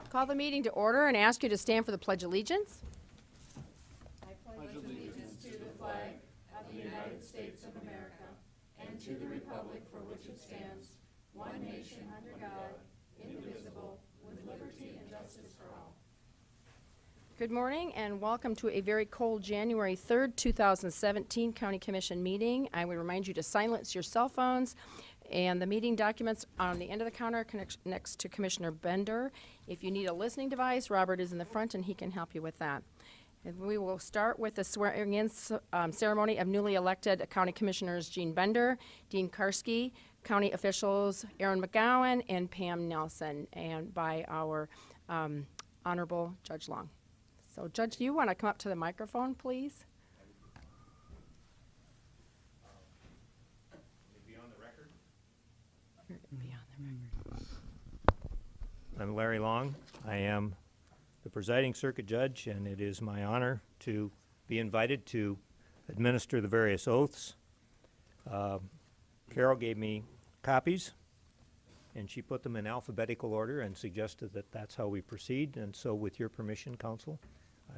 Call the meeting to order and ask you to stand for the Pledge of Allegiance. I pledge allegiance to the flag of the United States of America and to the republic for which it stands, one nation under God, indivisible, with liberty and justice for all. Good morning and welcome to a very cold January 3rd, 2017 County Commission meeting. I would remind you to silence your cell phones, and the meeting documents are on the end of the counter next to Commissioner Bender. If you need a listening device, Robert is in the front and he can help you with that. And we will start with the swearing-in ceremony of newly elected County Commissioners Gene Bender, Dean Karski, County officials Aaron McGowan, and Pam Nelson, and by our Honorable Judge Long. So, Judge, do you want to come up to the microphone, please? Be on the record. Be on the record. I'm Larry Long. I am the presiding circuit judge, and it is my honor to be invited to administer the various oaths. Carol gave me copies, and she put them in alphabetical order and suggested that that's how we proceed, and so with your permission, counsel,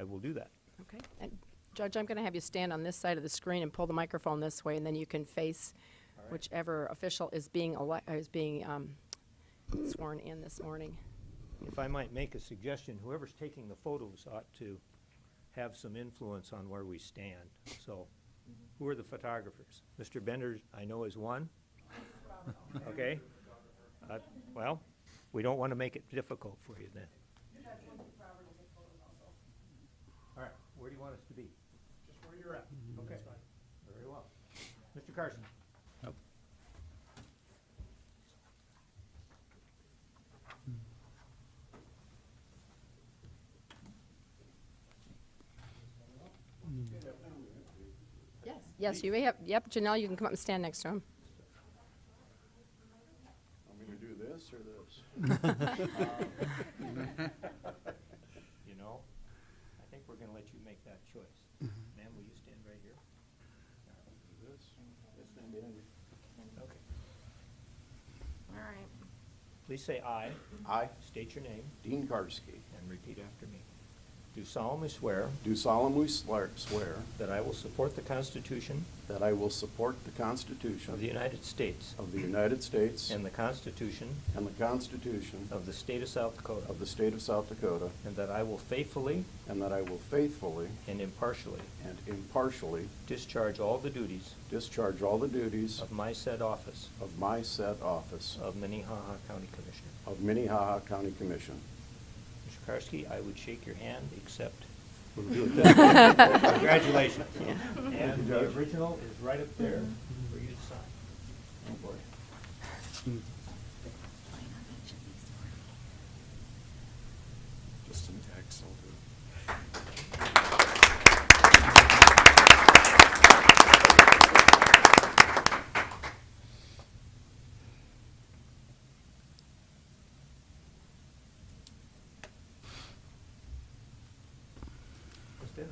I will do that. Okay. And Judge, I'm going to have you stand on this side of the screen and pull the microphone this way, and then you can face whichever official is being sworn in this morning. If I might make a suggestion, whoever's taking the photos ought to have some influence on where we stand. So, who are the photographers? Mr. Bender, I know, is one. Okay. Well, we don't want to make it difficult for you then. All right. Where do you want us to be? Just where you're at. Okay. Very well. Mr. Carson. Nope. Yes, you may have. Yep, Janelle, you can come up and stand next to him. Want me to do this or this? You know, I think we're going to let you make that choice. Ma'am, will you stand right here? This stand behind you. Okay. All right. Please say aye. I, State your name Dean Karski, and repeat after me. Do solemnly swear do solemnly swear that I will support the Constitution that I will support the of the Constitution United States of the United States and the Constitution and the Constitution of the State of South Dakota, of the State of South Dakota, and that I will faithfully and that I will faithfully and impartially discharge all the duties of my said office of my said office of Minnehaha County Commissioner. of Minnehaha County Commission. Mr. Karski, I would shake your hand, except we'll do it this way. Congratulations. And the original is right up there for you to sign. Go for it. Just an X, I'll do. Just did it.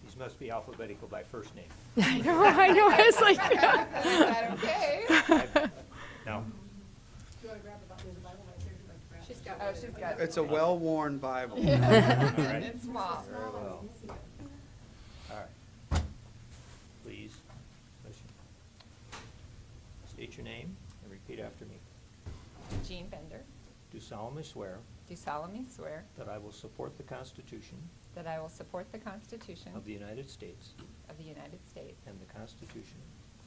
These must be alphabetical by first name. I know. I was like, Is that okay? No? She's got It's a well-worn Bible. All right. It's small. Very well. All right. Please, listen. State your name and repeat after me. Gene Bender, Do solemnly swear do solemnly swear that I will support the Constitution that I will support the Constitution of the United States of the United States and the Constitution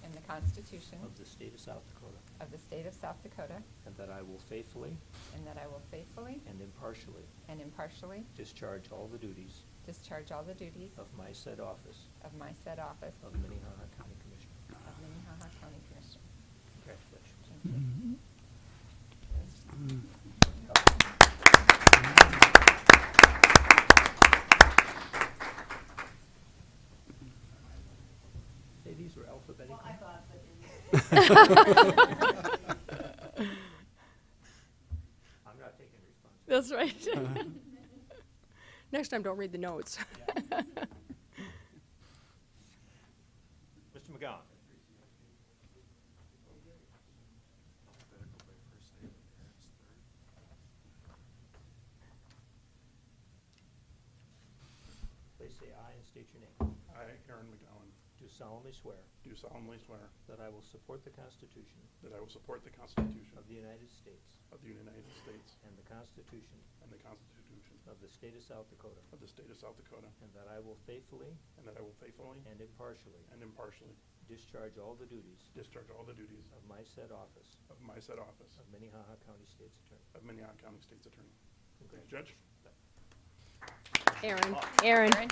and the Constitution of the State of South Dakota, of the State of South Dakota, and that I will faithfully and that I will faithfully and impartially and impartially discharge all the duties discharge all the duties of my said office of my said office of Minnehaha County Commissioner. of Minnehaha County Commissioner. Congratulations. Thank you. Say these were alphabetical. I'm not taking responsibility. that's right. Next time, don't read the notes. Mr. McGowan. state your name. I, Aaron McGowan, Do solemnly swear do solemnly swear that I will support the Constitution that I will support the Constitution of the United States of the United States and the Constitution and the Constitution of the state of South Dakota, of the State of South Dakota, and that I will faithfully and that I will faithfully and impartially and impartially discharge all the duties discharge all the duties of my said office of my said office of Minnehaha County State's Attorney. of Minnehaha County State's Attorney. Thank you, Congratulations. Judge. Aaron.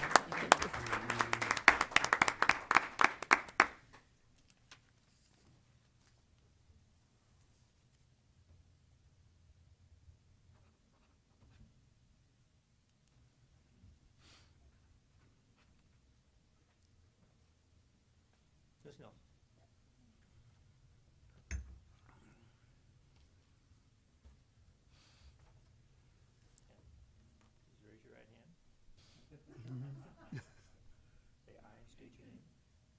Ms. Nelson. Please raise your right hand. Say aye and state your name.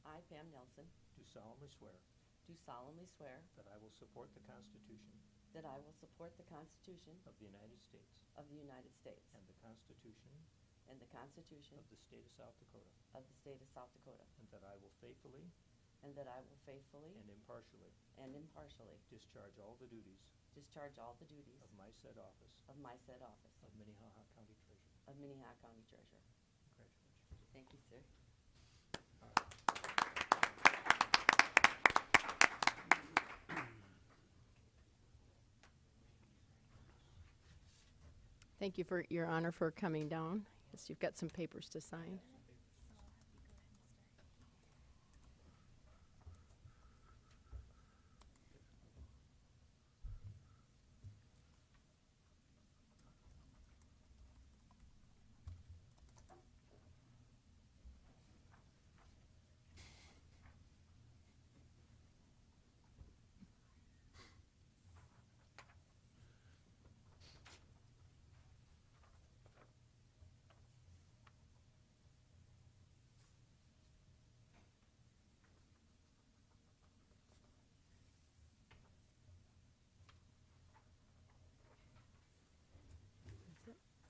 I, Pam Nelson, Do solemnly swear do solemnly swear that I will support the Constitution that I will support the Constitution of the United States of the United States and the Constitution and the Constitution of the state of South Dakota, of the State of South Dakota, and that I will faithfully and that I will faithfully and impartially and impartially discharge all the duties discharge all the duties of my said office of my said office of Minnehaha County Treasurer. of Minnehaha County Treasurer. Congratulations. Thank you, sir. Thank you for your honor for coming down. Yes, you've got some papers to sign.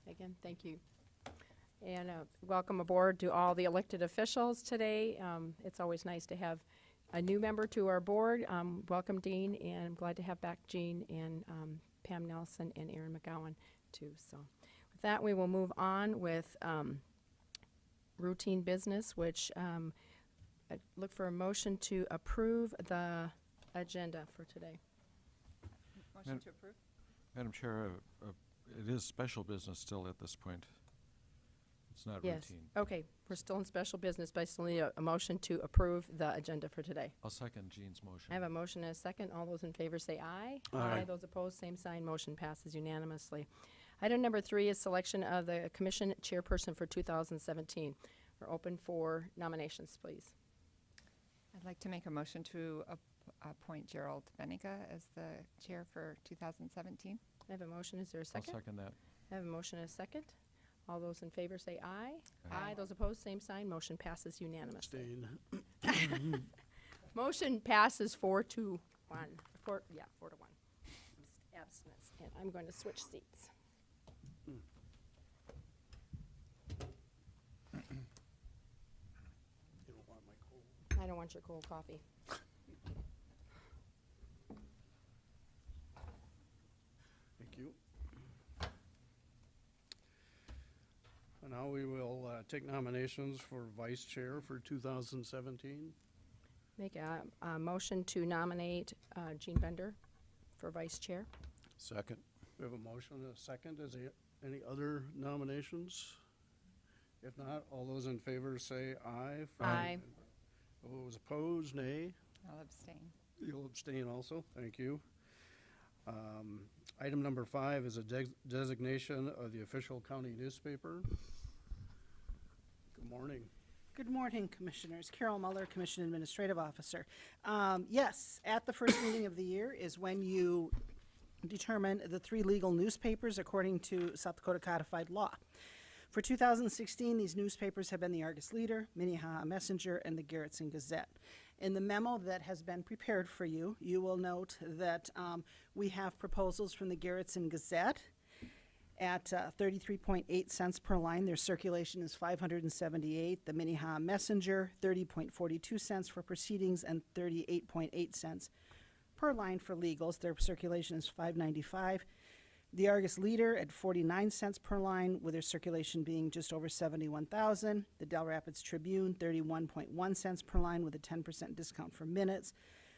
Again, thank you. And welcome aboard to all the elected officials today. It's always nice to have a new member to our board. Welcome, Dean, and I'm glad to have back Jean and Pam Nelson and Aaron McGowan, too. So with that, we will move on with routine business, which I look for a motion to approve the agenda for today. Motion to approve? Madam Chair, it is special business still at this point. It's not Yes. routine. Okay, we're still in special business, but I still need a motion to approve the agenda for today. I'll second Jean's motion. I have a motion and a second. All those in favor say aye. Aye. Those opposed, same sign. Motion passes unanimously. Item number 3 is selection of the commission chairperson for 2017. We're open for nominations, please. I'd like to make a motion to appoint Gerald Benega as the chair for 2017. I have a motion. Is there a I'll second? second that. I have a motion and a second. All those in favor say aye. Aye. Those opposed, same sign. Motion passes unanimously. Abstain. Motion passes 4-1. 4 to 1. Abstinence. And I'm going to switch seats. You don't want my cold. I don't want your cold coffee. Thank you. And now we will take nominations for vice chair for 2017. Make a motion to nominate Jean Bender for vice chair. Second. We have a motion and a second. Is there any other nominations? If not, all those in favor say aye. Aye. Those opposed, nay. I'll abstain. You'll abstain also. Thank you. Item number 5 is a designation of the official county newspaper. Good morning. Good morning, Commissioners. Carol Muller, Commission Administrative Officer. Yes, at the first meeting of the year is when you determine the 3 legal newspapers according to South Dakota codified law. For 2016, these newspapers have been the Argus Leader, Minnehaha Messenger, and the Garrettson Gazette. In the memo that has been prepared for you, you will note that we have proposals from the Garrettson Gazette at 33.8 cents per line. Their circulation is 578. The Minnehaha Messenger, 30.42 cents for proceedings and 38.8 cents per line for legals. Their circulation is 595. The Argus Leader at 49 cents per line, with their circulation being just over 71,000. The Del Rapids Tribune, 31.1 cents per line with a 10% discount for minutes,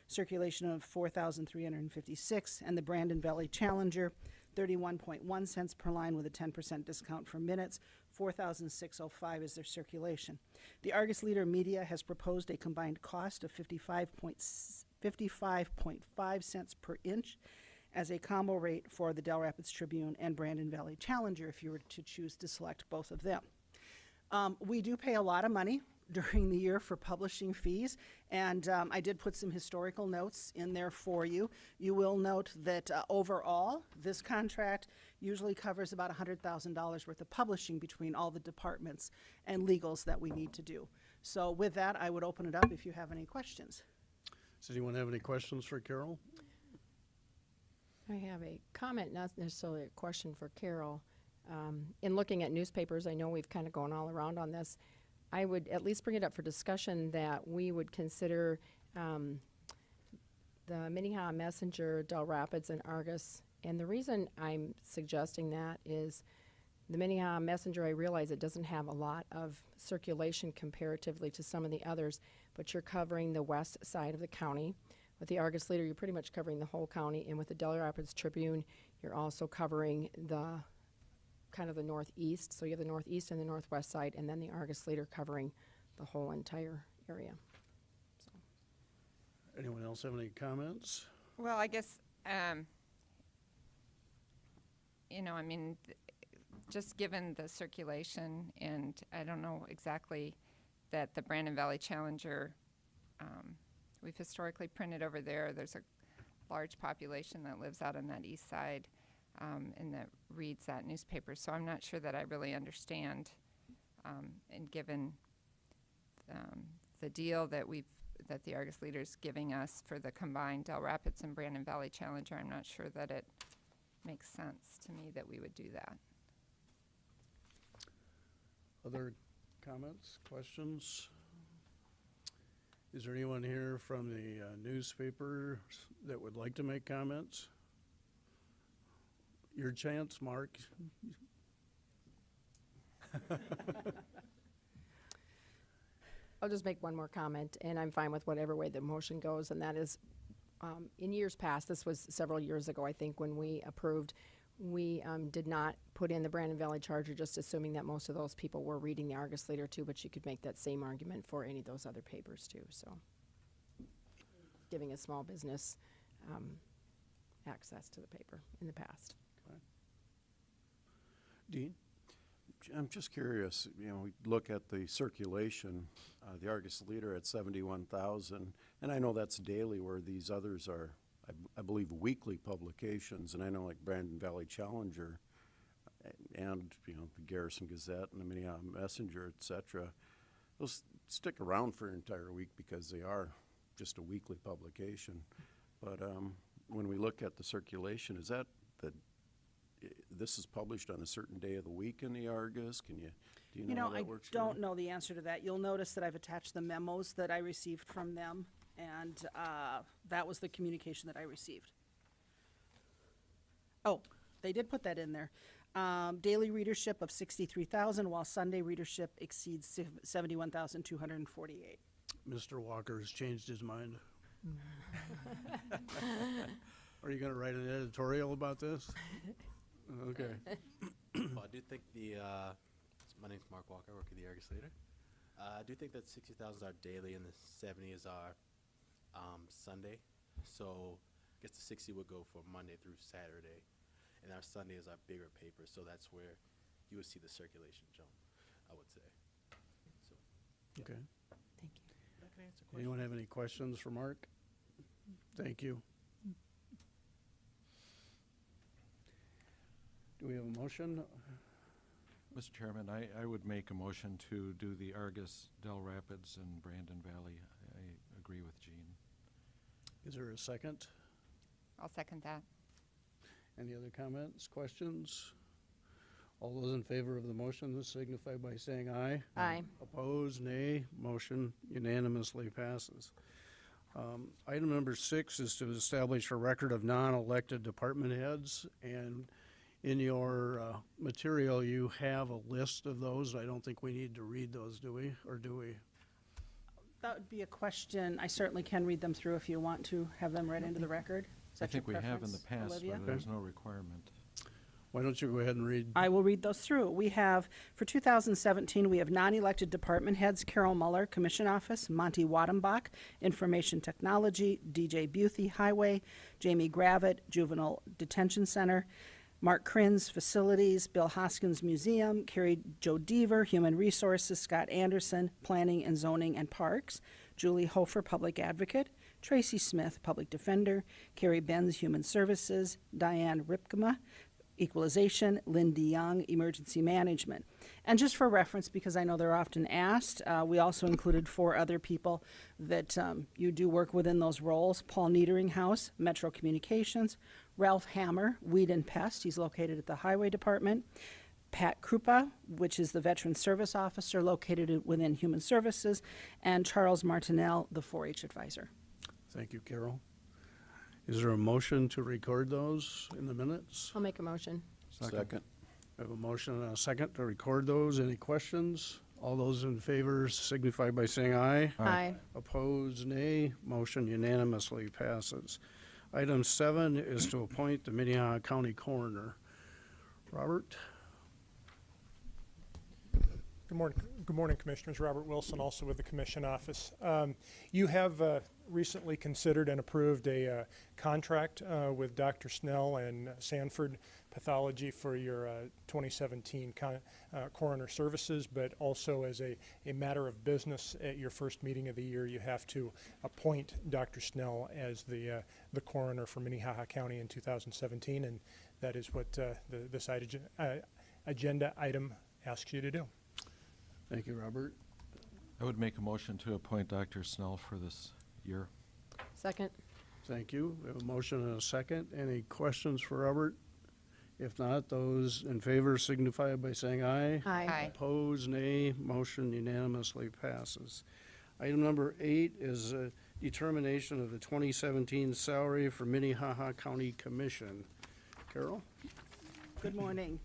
circulation of 4,356. And the Brandon Valley Challenger, 31.1 cents per line with a 10% discount for minutes, 4,605 is their circulation. The Argus Leader Media has proposed a combined cost of 55.5 cents per inch as a combo rate for the Del Rapids Tribune and Brandon Valley Challenger if you were to choose to select both of them. We do pay a lot of money during the year for publishing fees, and I did put some historical notes in there for you. You will note that overall, this contract usually covers about $100,000 worth of publishing between all the departments and legals that we need to do. So with that, I would open it up if you have any questions. Does anyone have any questions for Carol? I have a comment, not necessarily a question for Carol. In looking at newspapers, I know we've kind of gone all around on this. I would at least bring it up for discussion that we would consider the Minnehaha Messenger, Del Rapids, and Argus. And the reason I'm suggesting that is the Minnehaha Messenger, I realize it doesn't have a lot of circulation comparatively to some of the others, but you're covering the west side of the county. With the Argus Leader, you're pretty much covering the whole county, and with the Del Rapids Tribune, you're also covering the kind of the northeast. So you have the northeast and the northwest side, and then the Argus Leader covering the whole entire area. So. Anyone else have any comments? Well, I guess, I mean, just given the circulation, and I don't know exactly that the Brandon Valley Challenger, we've historically printed over there. There's a large population that lives out on that east side and that reads that newspaper. So I'm not sure that I really understand. And given the deal that the Argus Leader's giving us for the combined Del Rapids and Brandon Valley Challenger, I'm not sure that it makes sense to me that we would do that. Other comments, questions? Is there anyone here from the newspaper that would like to make comments? Your chance, Mark. I'll just make one more comment, and I'm fine with whatever way the motion goes, and that is, in years past, this was several years ago, I think, when we approved, we did not put in the Brandon Valley Charger, just assuming that most of those people were reading the Argus Leader too, but you could make that same argument for any of those other papers too, so. Giving a small business access to the paper in the past. Okay. Dean? I'm just curious, we look at the circulation, the Argus Leader at 71,000, and I know that's daily, where these others are, I believe, weekly publications, and I know like Brandon Valley Challenger and, the Garrison Gazette and the Minnehaha Messenger, et cetera, those stick around for an entire week because they are just a weekly publication. But when we look at the circulation, is that this is published on a certain day of the week in the Argus? Do you know how that works? I don't know the answer to that. You'll notice that I've attached the memos that I received from them, and that was the communication that I received. Oh, they did put that in there. Daily readership of 63,000, while Sunday readership exceeds 71,248. Mr. Walker has changed his mind. Are you going to write an editorial about this? Okay. Well, I do think my name's Mark Walker, I work at the Argus Leader. I do think that 60,000 are daily and the 70 is our Sunday. So I guess the 60 would go for Monday through Saturday. And our Sunday is our bigger paper, so that's where you would see the circulation jump, I would say. So, Okay. Thank you. I can answer questions. Anyone have any questions for Mark? Thank you. Do we have a motion? Mr. Chairman, I would make a motion to do the Argus, Del Rapids, and Brandon Valley. I agree with Jean. Is there a second? I'll second that. Any other comments, questions? All those in favor of the motion signify by saying aye. Aye. Opposed, nay. Motion unanimously passes. Item number 6 is to establish a record of non-elected department heads, and in your material, you have a list of those. I don't think we need to read those, do we? Or do we? That would be a question. I certainly can read them through if you want to have them read into the record. Is I that your think we have in the preference, past, Olivia? but there's no requirement. Why don't you go ahead and read? I will read those through. We have, for 2017, we have non-elected department heads, Carol Muller, Commission Office, Monty Waddenbach, Information Technology, DJ Buthy, Highway, Jamie Gravitt, Juvenile Detention Center, Mark Krins, Facilities, Bill Hoskins, Museum, Carrie Jo Deaver, Human Resources, Scott Anderson, Planning and Zoning and Parks, Julie Hofer, Public Advocate, Tracy Smith, Public Defender, Carrie Benz, Human Services, Diane Ripkema, Equalization, Lynn DeYoung, Emergency Management. And just for reference, because I know they're often asked, we also included 4 other people that you do work within those roles. Paul Niederinghouse, Metro Communications, Ralph Hammer, Weed and Pest, he's located at the Highway Department, Pat Krupa, which is the Veteran Service Officer located within Human Services, and Charles Martinell, the 4-H Advisor. Thank you, Carol. Is there a motion to record those in the minutes? I'll make a motion. Second. I have a motion and a second to record those. Any questions? All those in favor signify by saying aye. Aye. Opposed, nay. Motion unanimously passes. Item 7 is to appoint the Minnehaha County Coroner. Robert? Good morning, Commissioners. Robert Wilson, also with the Commission Office. You have recently considered and approved a contract with Dr. Snell and Sanford Pathology for your 2017 coroner services, but also as a matter of business at your first meeting of the year, you have to appoint Dr. Snell as the coroner for Minnehaha County in 2017, and that is what this agenda item asks you to do. Thank you, Robert. I would make a motion to appoint Dr. Snell for this year. Second. Thank you. We have a motion and a second. Any questions for Robert? If not, those in favor signify by saying aye. Aye. Opposed, nay. Motion unanimously passes. Item number 8 is a determination of the 2017 salary for Minnehaha County Commission. Carol? Good morning.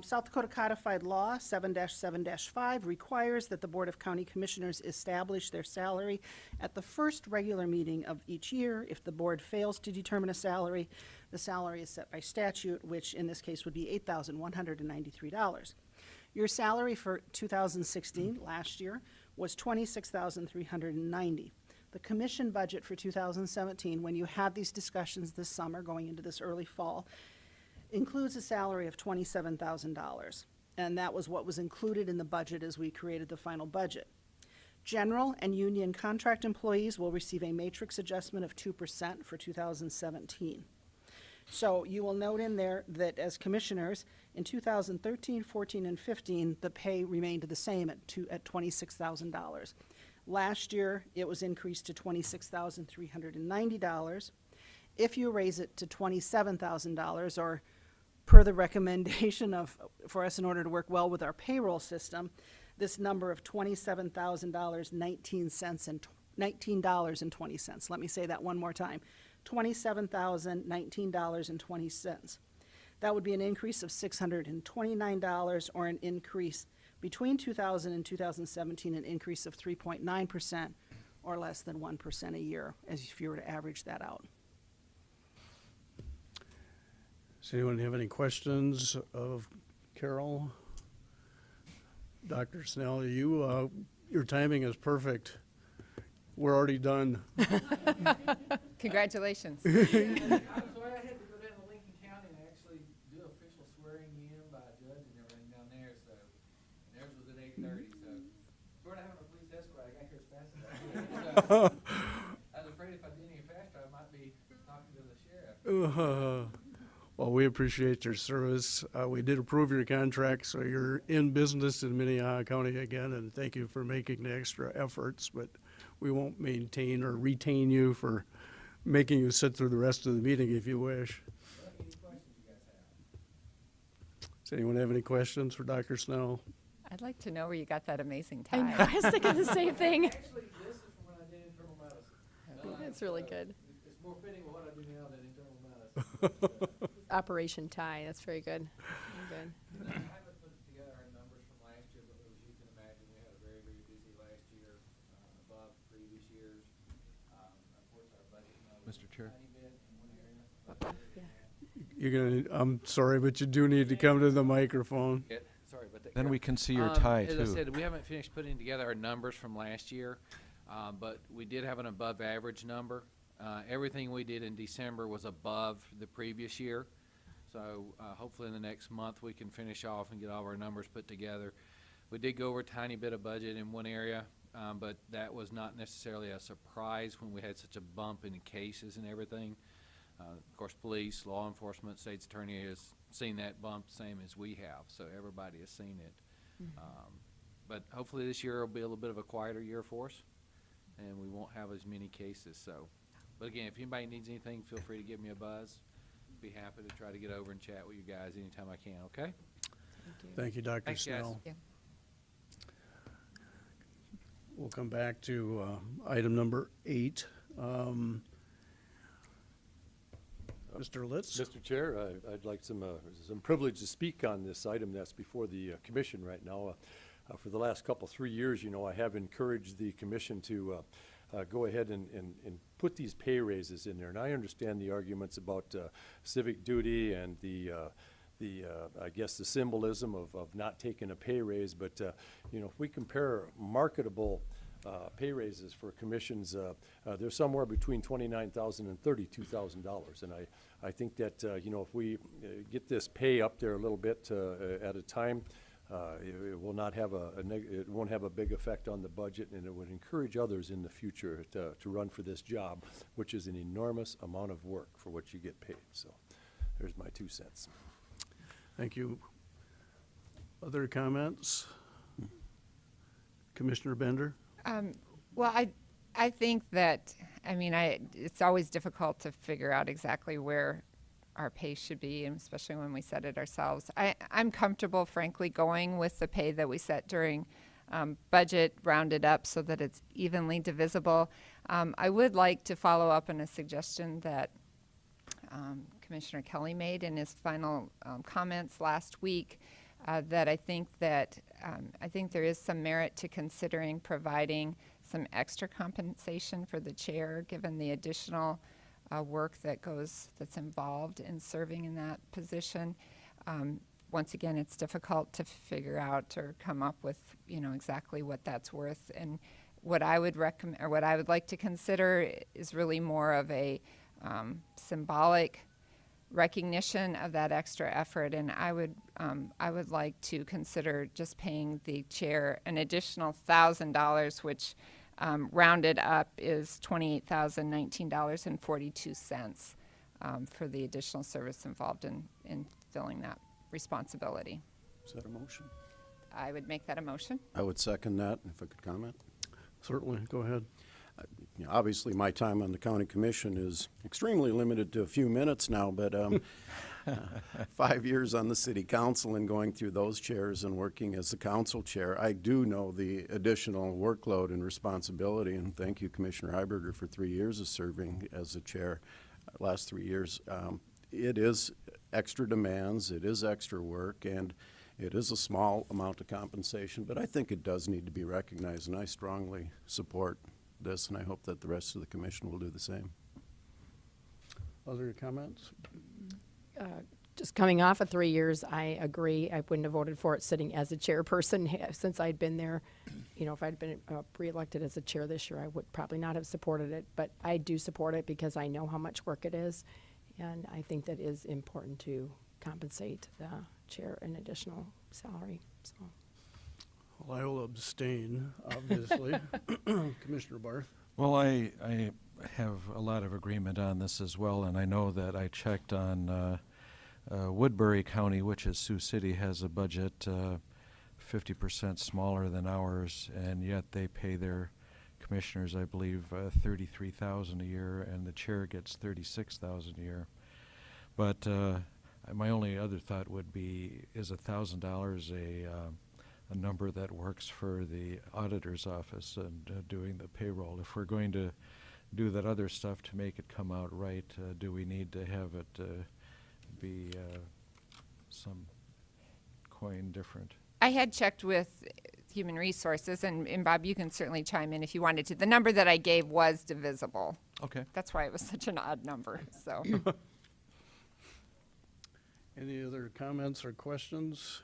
South Dakota Codified Law 7-7-5 requires that the Board of County Commissioners establish their salary at the first regular meeting of each year. If the board fails to determine a salary, the salary is set by statute, which in this case would be $8,193. Your salary for 2016, last year, was $26,390. The commission budget for 2017, when you had these discussions this summer going into this early fall, includes a salary of $27,000, and that was what was included in the budget as we created the final budget. General and union contract employees will receive a matrix adjustment of 2% for 2017. So you will note in there that as commissioners, in 2013, 14, and 15, the pay remained the same at $26,000. Last year, it was increased to $26,390. If you raise it to $27,000, or per the recommendation for us in order to work well with our payroll system, this number of $27,019.20. Let me say that one more time. $27,019.20. That would be an increase of $629, or an increase between 2000 and 2017, an increase of 3.9%, or less than 1% a year, as if you were to average that out. Does anyone have any questions of Carol? Dr. Snell, your timing is perfect. We're already done. Congratulations. I'm sorry I had to go down to Lincoln County and actually do official swearing in by a judge and everything down there, so, and theirs was at 8:30, so, short of having a police escort, I got here as fast as I could. So, I was afraid if I did any faster, I might be talking to the sheriff. Well, we appreciate your service. We did approve your contract, so you're in business in Minnehaha County again, and thank you for making the extra efforts, but we won't maintain or retain you for making you sit through the rest of the meeting if you wish. Any questions you guys have? Does anyone have any questions for Dr. Snell? I'd like to know where you got that amazing I know, tie. I was thinking the same thing. Actually, this is from when I did internal medicine. It's really good. It's more fitting with what I do now than internal medicine. Operation tie, that's very good. Very good. I haven't put together our numbers from last year, but as you can imagine, we had a very, very busy last year, above previous years. Unfortunately, our budget was Mr. Chair. a tiny bit in one area. Yeah. You're gonna, I'm sorry, but you do need to come to the microphone. Sorry about that. Then we can see your Um, tie, As too. I said, we haven't finished putting together our numbers from last year, but we did have an above average number. Everything we did in December was above the previous year. So hopefully in the next month, we can finish off and get all of our numbers put together. We did go over a tiny bit of budget in one area, but that was not necessarily a surprise when we had such a bump in cases and everything. Of course, police, law enforcement, state's attorney has seen that bump, same as we have, so everybody has seen it. But hopefully this year will be a little bit of a quieter year for us, and we won't have as many cases, so. But again, if anybody needs anything, feel free to give me a buzz. Be happy to try to get over and chat with you guys anytime I can, okay? Thank you, Dr. Thanks, guys. Snell. Yeah. We'll come back to item number 8. Mr. Litz? Mr. Chair, I'd like some privilege to speak on this item that's before the commission right now. For the last 3 years, I have encouraged the commission to go ahead and put these pay raises in there. And I understand the arguments about civic duty and I guess the symbolism of not taking a pay raise, but if we compare marketable pay raises for commissions, they're somewhere between $29,000 and $32,000. And I think that, if we get this pay up there a little bit at a time, it will not have it won't have a big effect on the budget, and it would encourage others in the future to run for this job, which is an enormous amount of work for what you get paid. So there's my 2 cents. Thank you. Other comments? Commissioner Bender? Well, I think that, it's always difficult to figure out exactly where our pay should be, and especially when we set it ourselves. I'm comfortable, frankly, going with the pay that we set during budget, rounded up so that it's evenly divisible. I would like to follow up on a suggestion that Commissioner Kelly made in his final comments last week, that I think there is some merit to considering providing some extra compensation for the chair, given the additional work that's involved in serving in that position. Once again, it's difficult to figure out or come up with, exactly what that's worth. And what I would recommend, or what I would like to consider, is really more of a symbolic recognition of that extra effort. And I would like to consider just paying the chair an additional $1,000, which rounded up is $28,019.42 for the additional service involved in filling that responsibility. Is that a motion? I would make that a motion. I would second that, if I could comment. Certainly, go ahead. Obviously, my time on the county commission is extremely limited to a few minutes now, but 5 years on the city council and going through those chairs and working as the council chair, I do know the additional workload and responsibility, and thank you, Commissioner Heiberger, for 3 years of serving as the chair. Last 3 years, it is extra demands, it is extra work, and it is a small amount of compensation, but I think it does need to be recognized, and I strongly support this, and I hope that the rest of the commission will do the same. Other comments? Just coming off of 3 years, I agree. I wouldn't have voted for it sitting as a chairperson since I'd been there. If I'd been re-elected as a chair this year, I would probably not have supported it. But I do support it because I know how much work it is. And I think that is important to compensate the chair an additional salary. So. Well, I will abstain, obviously. Commissioner Barth? Well, I have a lot of agreement on this as well, and I know that I checked on Woodbury County, which is Sioux City, has a budget 50% smaller than ours, and yet they pay their commissioners, I believe, $33,000 a year, and the chair gets $36,000 a year. But My only other thought would be, is $1,000 a number that works for the auditor's office and doing the payroll? If we're going to do that other stuff to make it come out right, do we need to have it be some coin different? I had checked with Human Resources, and Bob, you can certainly chime in if you wanted to. The number that I gave was divisible. Okay. That's why it was such an odd number, so. Any other comments or questions?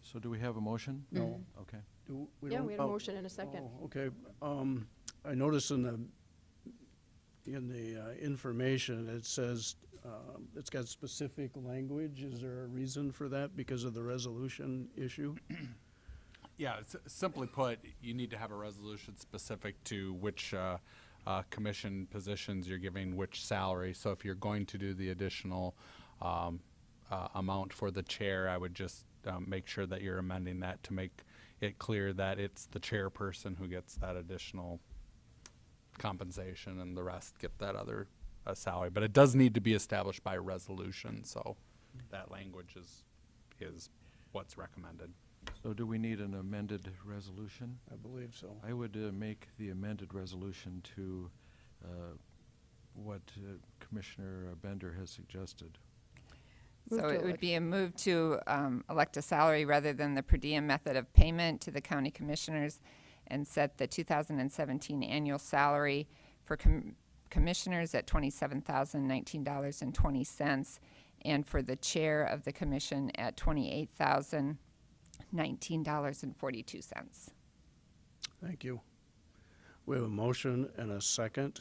So do we have a motion? No. Okay. Yeah, don't- we had a oh, motion and a second. oh, okay. I noticed in the information, it says, it's got specific language. Is there a reason for that because of the resolution issue? Yeah, simply put, you need to have a resolution specific to which commission positions you're giving which salary. So if you're going to do the additional amount for the chair, I would just make sure that you're amending that to make it clear that it's the chairperson who gets that additional compensation and the rest get that other salary. But it does need to be established by resolution, so that language is what's recommended. So do we need an amended resolution? I believe so. I would make the amended resolution to what Commissioner Bender has suggested. So Move to it would elect- be a move to elect a salary rather than the per diem method of payment to the county commissioners and set the 2017 annual salary for commissioners at $27,019.20 and for the chair of the commission at $28,019.42. Thank you. We have a motion and a second.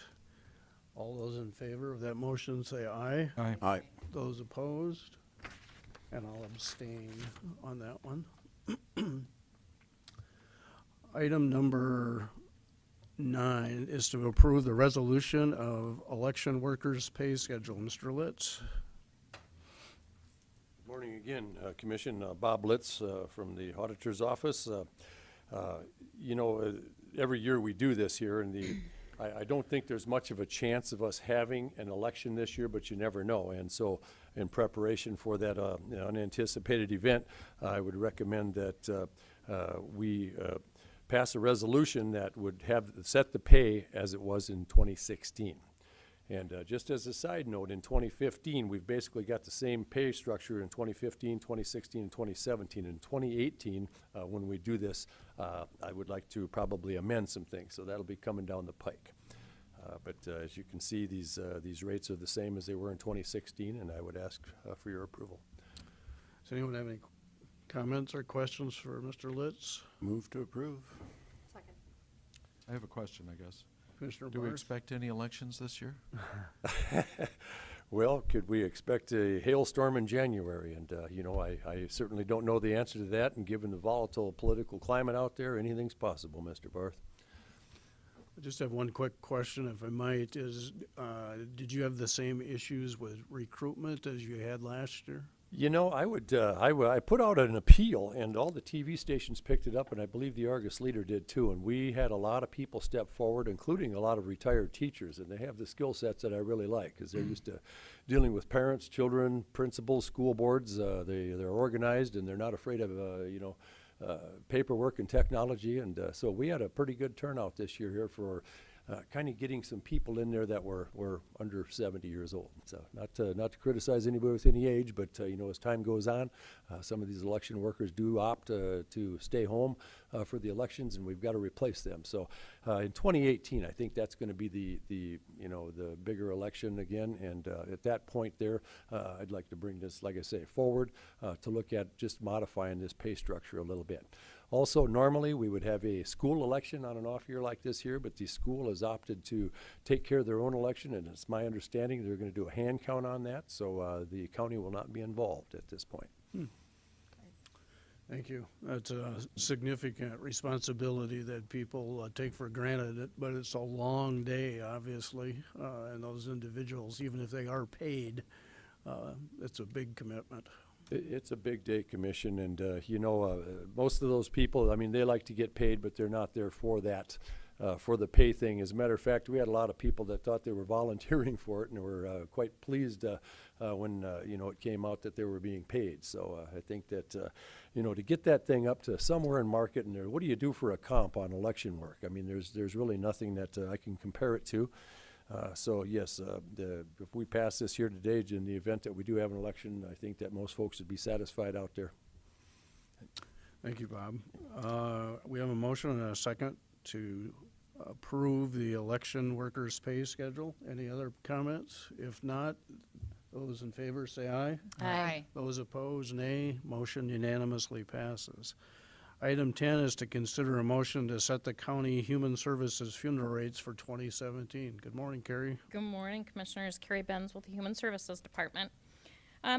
All those in favor of that motion say aye. Aye. Aye. Those opposed? And I'll abstain on that one. Item number 9 is to approve the resolution of election workers' pay schedule. Mr. Litz? Good morning again, Commission. Bob Litz from the Auditor's Office. Every year we do this here, and I don't think there's much of a chance of us having an election this year, but you never know. And so in preparation for that unanticipated event, I would recommend that we pass a resolution that would set the pay as it was in 2016. And just as a side note, in 2015, we've basically got the same pay structure in 2015, 2016, and 2017. In 2018, when we do this, I would like to probably amend some things, so that'll be coming down the pike. But as you can see, these rates are the same as they were in 2016, and I would ask for your approval. Does anyone have any comments or questions for Mr. Litz? Move to approve. Second. I have a question, I guess. Commissioner Do we Barth? expect any elections this year? Well, could we expect a hailstorm in January? And, I certainly don't know the answer to that, and given the volatile political climate out there, anything's possible, Mr. Barth. I just have one quick question, if I might, did you have the same issues with recruitment as you had last year? I put out an appeal, and all the TV stations picked it up, and I believe the Argus Leader did too. And we had a lot of people step forward, including a lot of retired teachers, and they have the skill sets that I really like, because they're used to dealing with parents, children, principals, school boards. They're organized, and they're not afraid of paperwork and technology. And so we had a pretty good turnout this year here for kind of getting some people in there that were under 70 years old. So not to criticize anybody with any age, but as time goes on, some of these election workers do opt to stay home for the elections, and we've got to replace them. So in 2018, I think that's going to be the bigger election again. And at that point there, I'd like to bring this, like I say, forward to look at just modifying this pay structure a little bit. Also, normally we would have a school election on an off year like this year, but the school has opted to take care of their own election, and it's my understanding they're going to do a hand count on that, so the county will not be involved at this point. Thank you. That's a significant responsibility that people take for granted, but it's a long day, obviously, and those individuals, even if they are paid, it's a big commitment. It's a big day, Commission, and most of those people, I mean, they like to get paid, but they're not there for that for the pay thing. As a matter of fact, we had a lot of people that thought they were volunteering for it and were quite pleased when it came out that they were being paid. So I think that to get that thing up to somewhere in market, and what do you do for a comp on election work? I mean, there's really nothing that I can compare it to. So yes, if we pass this here today, in the event that we do have an election, I think that most folks would be satisfied out there. Thank you, Bob. We have a motion and a second to approve the election workers' pay schedule. Any other comments? If not, those in favor say aye. Aye. Those opposed, nay. Motion unanimously passes. Item 10 is to consider a motion to set the county human services funeral rates for 2017. Good morning, Carrie. Good morning, Commissioners. Carrie Benz with the Human Services Department.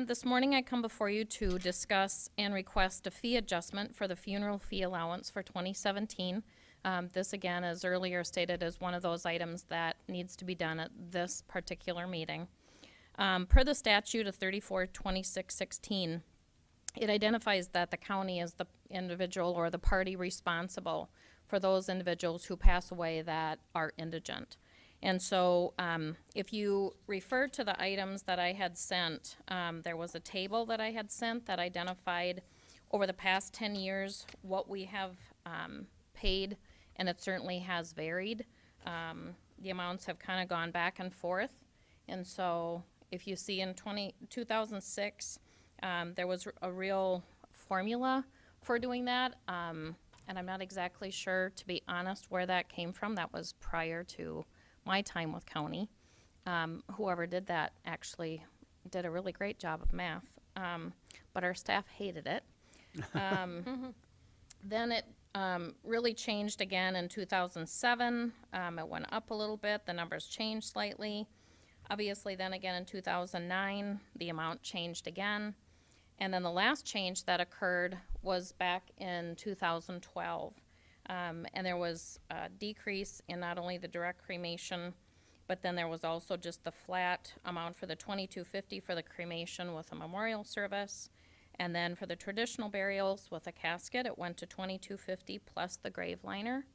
This morning I come before you to discuss and request a fee adjustment for the funeral fee allowance for 2017. This, again, as earlier stated, is one of those items that needs to be done at this particular meeting. Per the statute of 342616, it identifies that the county is the individual or the party responsible for those individuals who pass away that are indigent. And so if you refer to the items that I had sent, there was a table that I had sent that identified over the past 10 years what we have paid, and it certainly has varied. The amounts have kind of gone back and forth. And so if you see in 2006, there was a real formula for doing that, and I'm not exactly sure, to be honest, where that came from. That was prior to my time with county. Whoever did that actually did a really great job of math, but our staff hated it. Then it really changed again in 2007. It went up a little bit. The numbers changed slightly. Obviously, then again in 2009, the amount changed again. And then the last change that occurred was back in 2012. And there was a decrease in not only the direct cremation, but then there was also just the flat amount for the $22.50 for the cremation with a memorial service. And then for the traditional burials with a casket, it went to $22.50 plus the grave liner.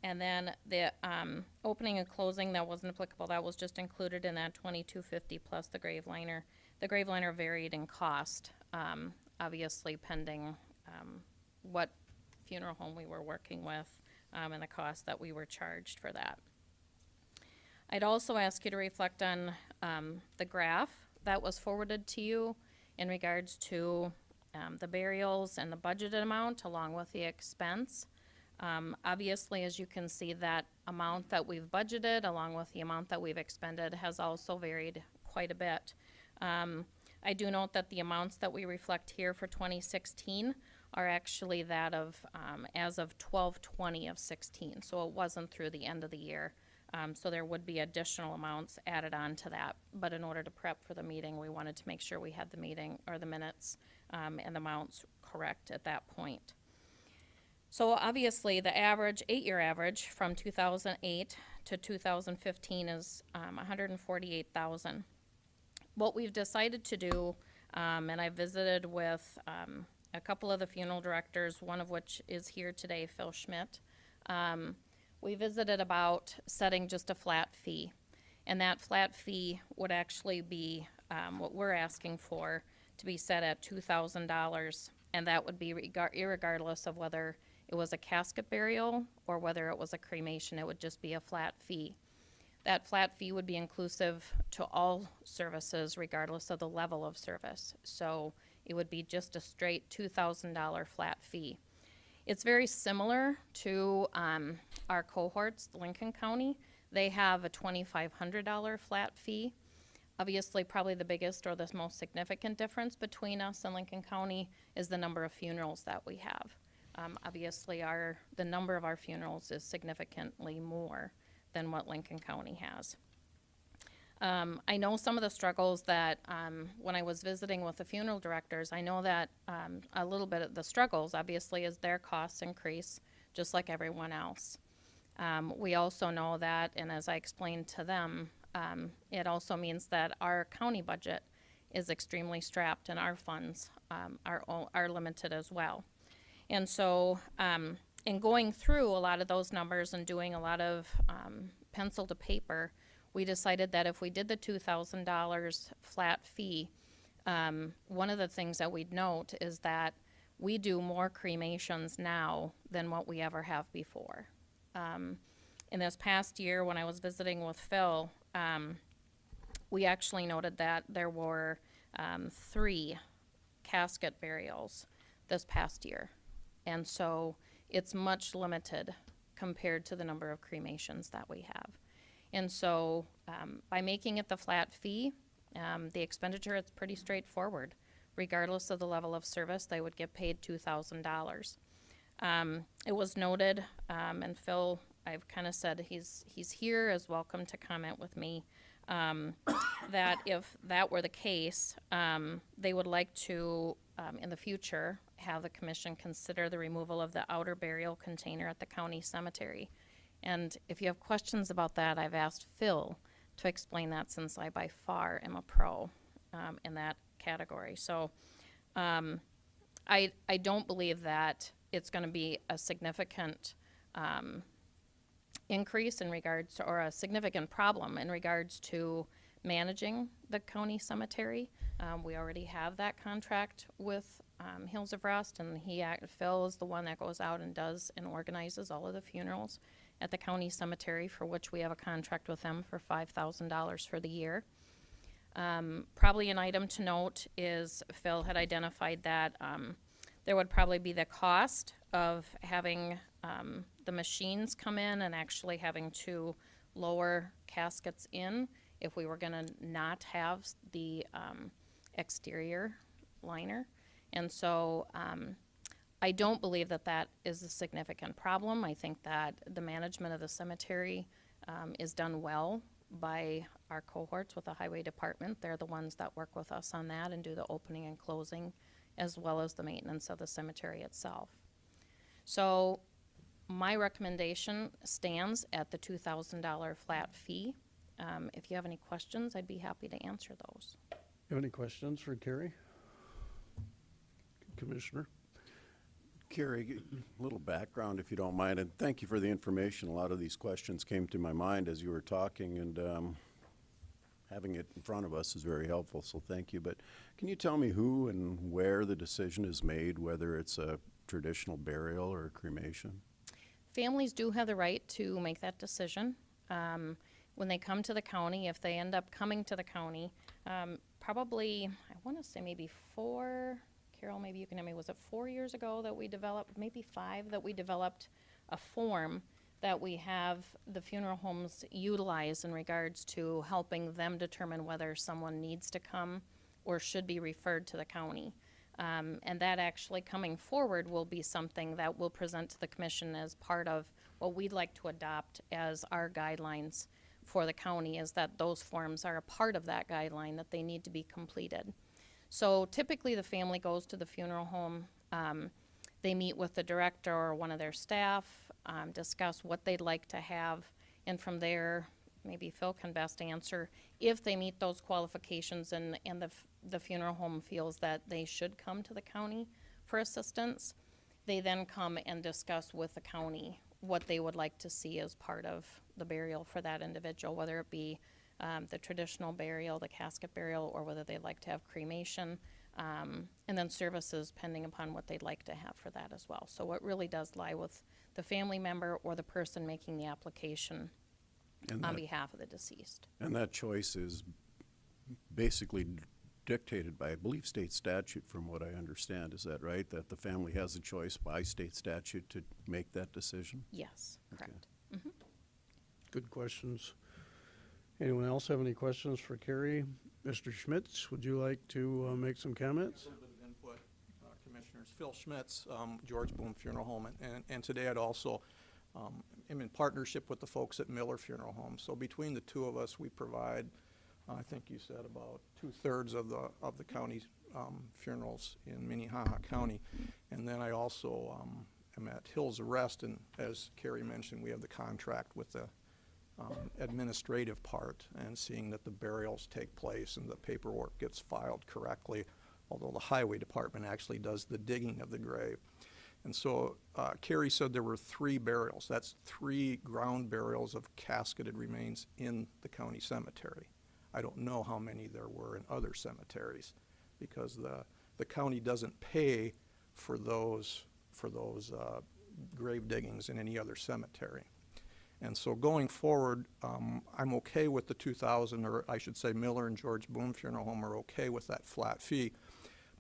And then the opening and closing, that wasn't applicable. That was just included in that $22.50 plus the grave liner. The grave liner varied in cost, obviously pending what funeral home we were working with and the cost that we were charged for that. I'd also ask you to reflect on the graph that was forwarded to you in regards to the burials and the budgeted amount along with the expense. Obviously, as you can see, that amount that we've budgeted along with the amount that we've expended has also varied quite a bit. I do note that the amounts that we reflect here for 2016 are actually that of as of 12/20 of 16, so it wasn't through the end of the year. So there would be additional amounts added on to that. But in order to prep for the meeting, we wanted to make sure we had the meeting or the minutes and the amounts correct at that point. So obviously, the average, 8-year average from 2008 to 2015 is $148,000. What we've decided to do, and I visited with a couple of the funeral directors, one of which is here today, Phil Schmidt. We visited about setting just a flat fee. And that flat fee would actually be what we're asking for to be set at $2,000. And that would be irregardless of whether it was a casket burial or whether it was a cremation. It would just be a flat fee. That flat fee would be inclusive to all services regardless of the level of service. So it would be just a straight $2,000 flat fee. It's very similar to our cohorts, Lincoln County. They have a $2,500 flat fee. Obviously, probably the biggest or the most significant difference between us and Lincoln County is the number of funerals that we have. Obviously, the number of our funerals is significantly more than what Lincoln County has. I know some of the struggles that when I was visiting with the funeral directors, I know that a little bit of the struggles, obviously, is their costs increase, just like everyone else. We also know that, and as I explained to them, it also means that our county budget is extremely strapped and our funds are limited as well. And so in going through a lot of those numbers and doing a lot of pencil to paper, we decided that if we did the $2,000 flat fee, one of the things that we'd note is that we do more cremations now than what we ever have before. In this past year, when I was visiting with Phil, we actually noted that there were 3 casket burials this past year. And so it's much limited compared to the number of cremations that we have. And so by making it the flat fee, the expenditure is pretty straightforward. Regardless of the level of service, they would get paid $2,000. It was noted, and Phil, I've kind of said he's here, is welcome to comment with me, that if that were the case, they would like to, in the future, have the commission consider the removal of the outer burial container at the county cemetery. And if you have questions about that, I've asked Phil to explain that, since I by far am a pro in that category. So I don't believe that it's going to be a significant increase in regards to, or a significant problem in regards to managing the county cemetery. We already have that contract with Hills of Rest, and Phil is the one that goes out and does and organizes all of the funerals at the county cemetery, for which we have a contract with them for $5,000 for the year. Probably an item to note is Phil had identified that there would probably be the cost of having the machines come in and actually having to lower caskets in if we were going to not have the exterior liner. And so I don't believe that that is a significant problem. I think that the management of the cemetery is done well by our cohorts with the highway department. They're the ones that work with us on that and do the opening and closing, as well as the maintenance of the cemetery itself. So my recommendation stands at the $2,000 flat fee. If you have any questions, I'd be happy to answer those. You have any questions for Carrie? Commissioner? Carrie, a little background, if you don't mind, and thank you for the information. A lot of these questions came to my mind as you were talking, and having it in front of us is very helpful, so thank you. But can you tell me who and where the decision is made, whether it's a traditional burial or a cremation? Families do have the right to make that decision. When they come to the county, if they end up coming to the county, probably, I want to say maybe 4, Carol, maybe you can tell me, was it 4 years ago that we developed, maybe 5, that we developed a form that we have the funeral homes utilize in regards to helping them determine whether someone needs to come or should be referred to the county. And that actually coming forward will be something that we'll present to the commission as part of what we'd like to adopt as our guidelines for the county, is that those forms are a part of that guideline, that they need to be completed. So typically the family goes to the funeral home, they meet with the director or one of their staff, discuss what they'd like to have, and from there, maybe Phil can best answer, if they meet those qualifications and the funeral home feels that they should come to the county for assistance, they then come and discuss with the county what they would like to see as part of the burial for that individual, whether it be the traditional burial, the casket burial, or whether they'd like to have cremation, and then services pending upon what they'd like to have for that as well. So it really does lie with the family member or the person making the application on behalf of the deceased. And that choice is basically dictated by, I believe, state statute, from what I understand. Is that right? That the family has a choice by state statute to make that decision? Yes, correct. Okay. Mm-hmm. Good questions. Anyone else have any questions for Carrie? Mr. Schmitz, would you like to make some comments? A little bit of input, Commissioners. Phil Schmitz, George Boom Funeral Home, and today I'd also am in partnership with the folks at Miller Funeral Home. So between the two of us, we provide, I think you said, about 2/3 of the county funerals in Minnehaha County. And then I also am at Hills of Rest, and as Carrie mentioned, we have the contract with the administrative part, and seeing that the burials take place and the paperwork gets filed correctly, although the highway department actually does the digging of the grave. And so Carrie said there were 3 burials. That's 3 ground burials of casketed remains in the county cemetery. I don't know how many there were in other cemeteries because the county doesn't pay for those grave diggings in any other cemetery. And so going forward, I'm okay with the 2,000, or I should say Miller and George Boone Funeral Home are okay with that flat fee.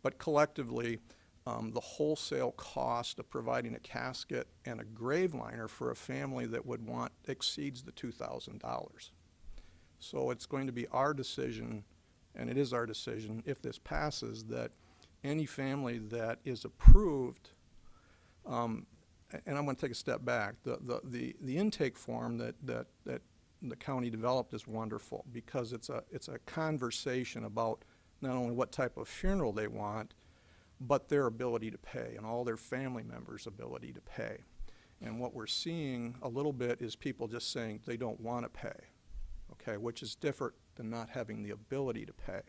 But collectively, the wholesale cost of providing a casket and a grave liner for a family that would want exceeds the $2,000. So it's going to be our decision, and it is our decision, if this passes, that any family that is approved, and I'm going to take a step back. The intake form that the county developed is wonderful because it's a conversation about not only what type of funeral they want, but their ability to pay and all their family members' ability to pay. And what we're seeing a little bit is people just saying they don't want to pay, okay, which is different than not having the ability to pay.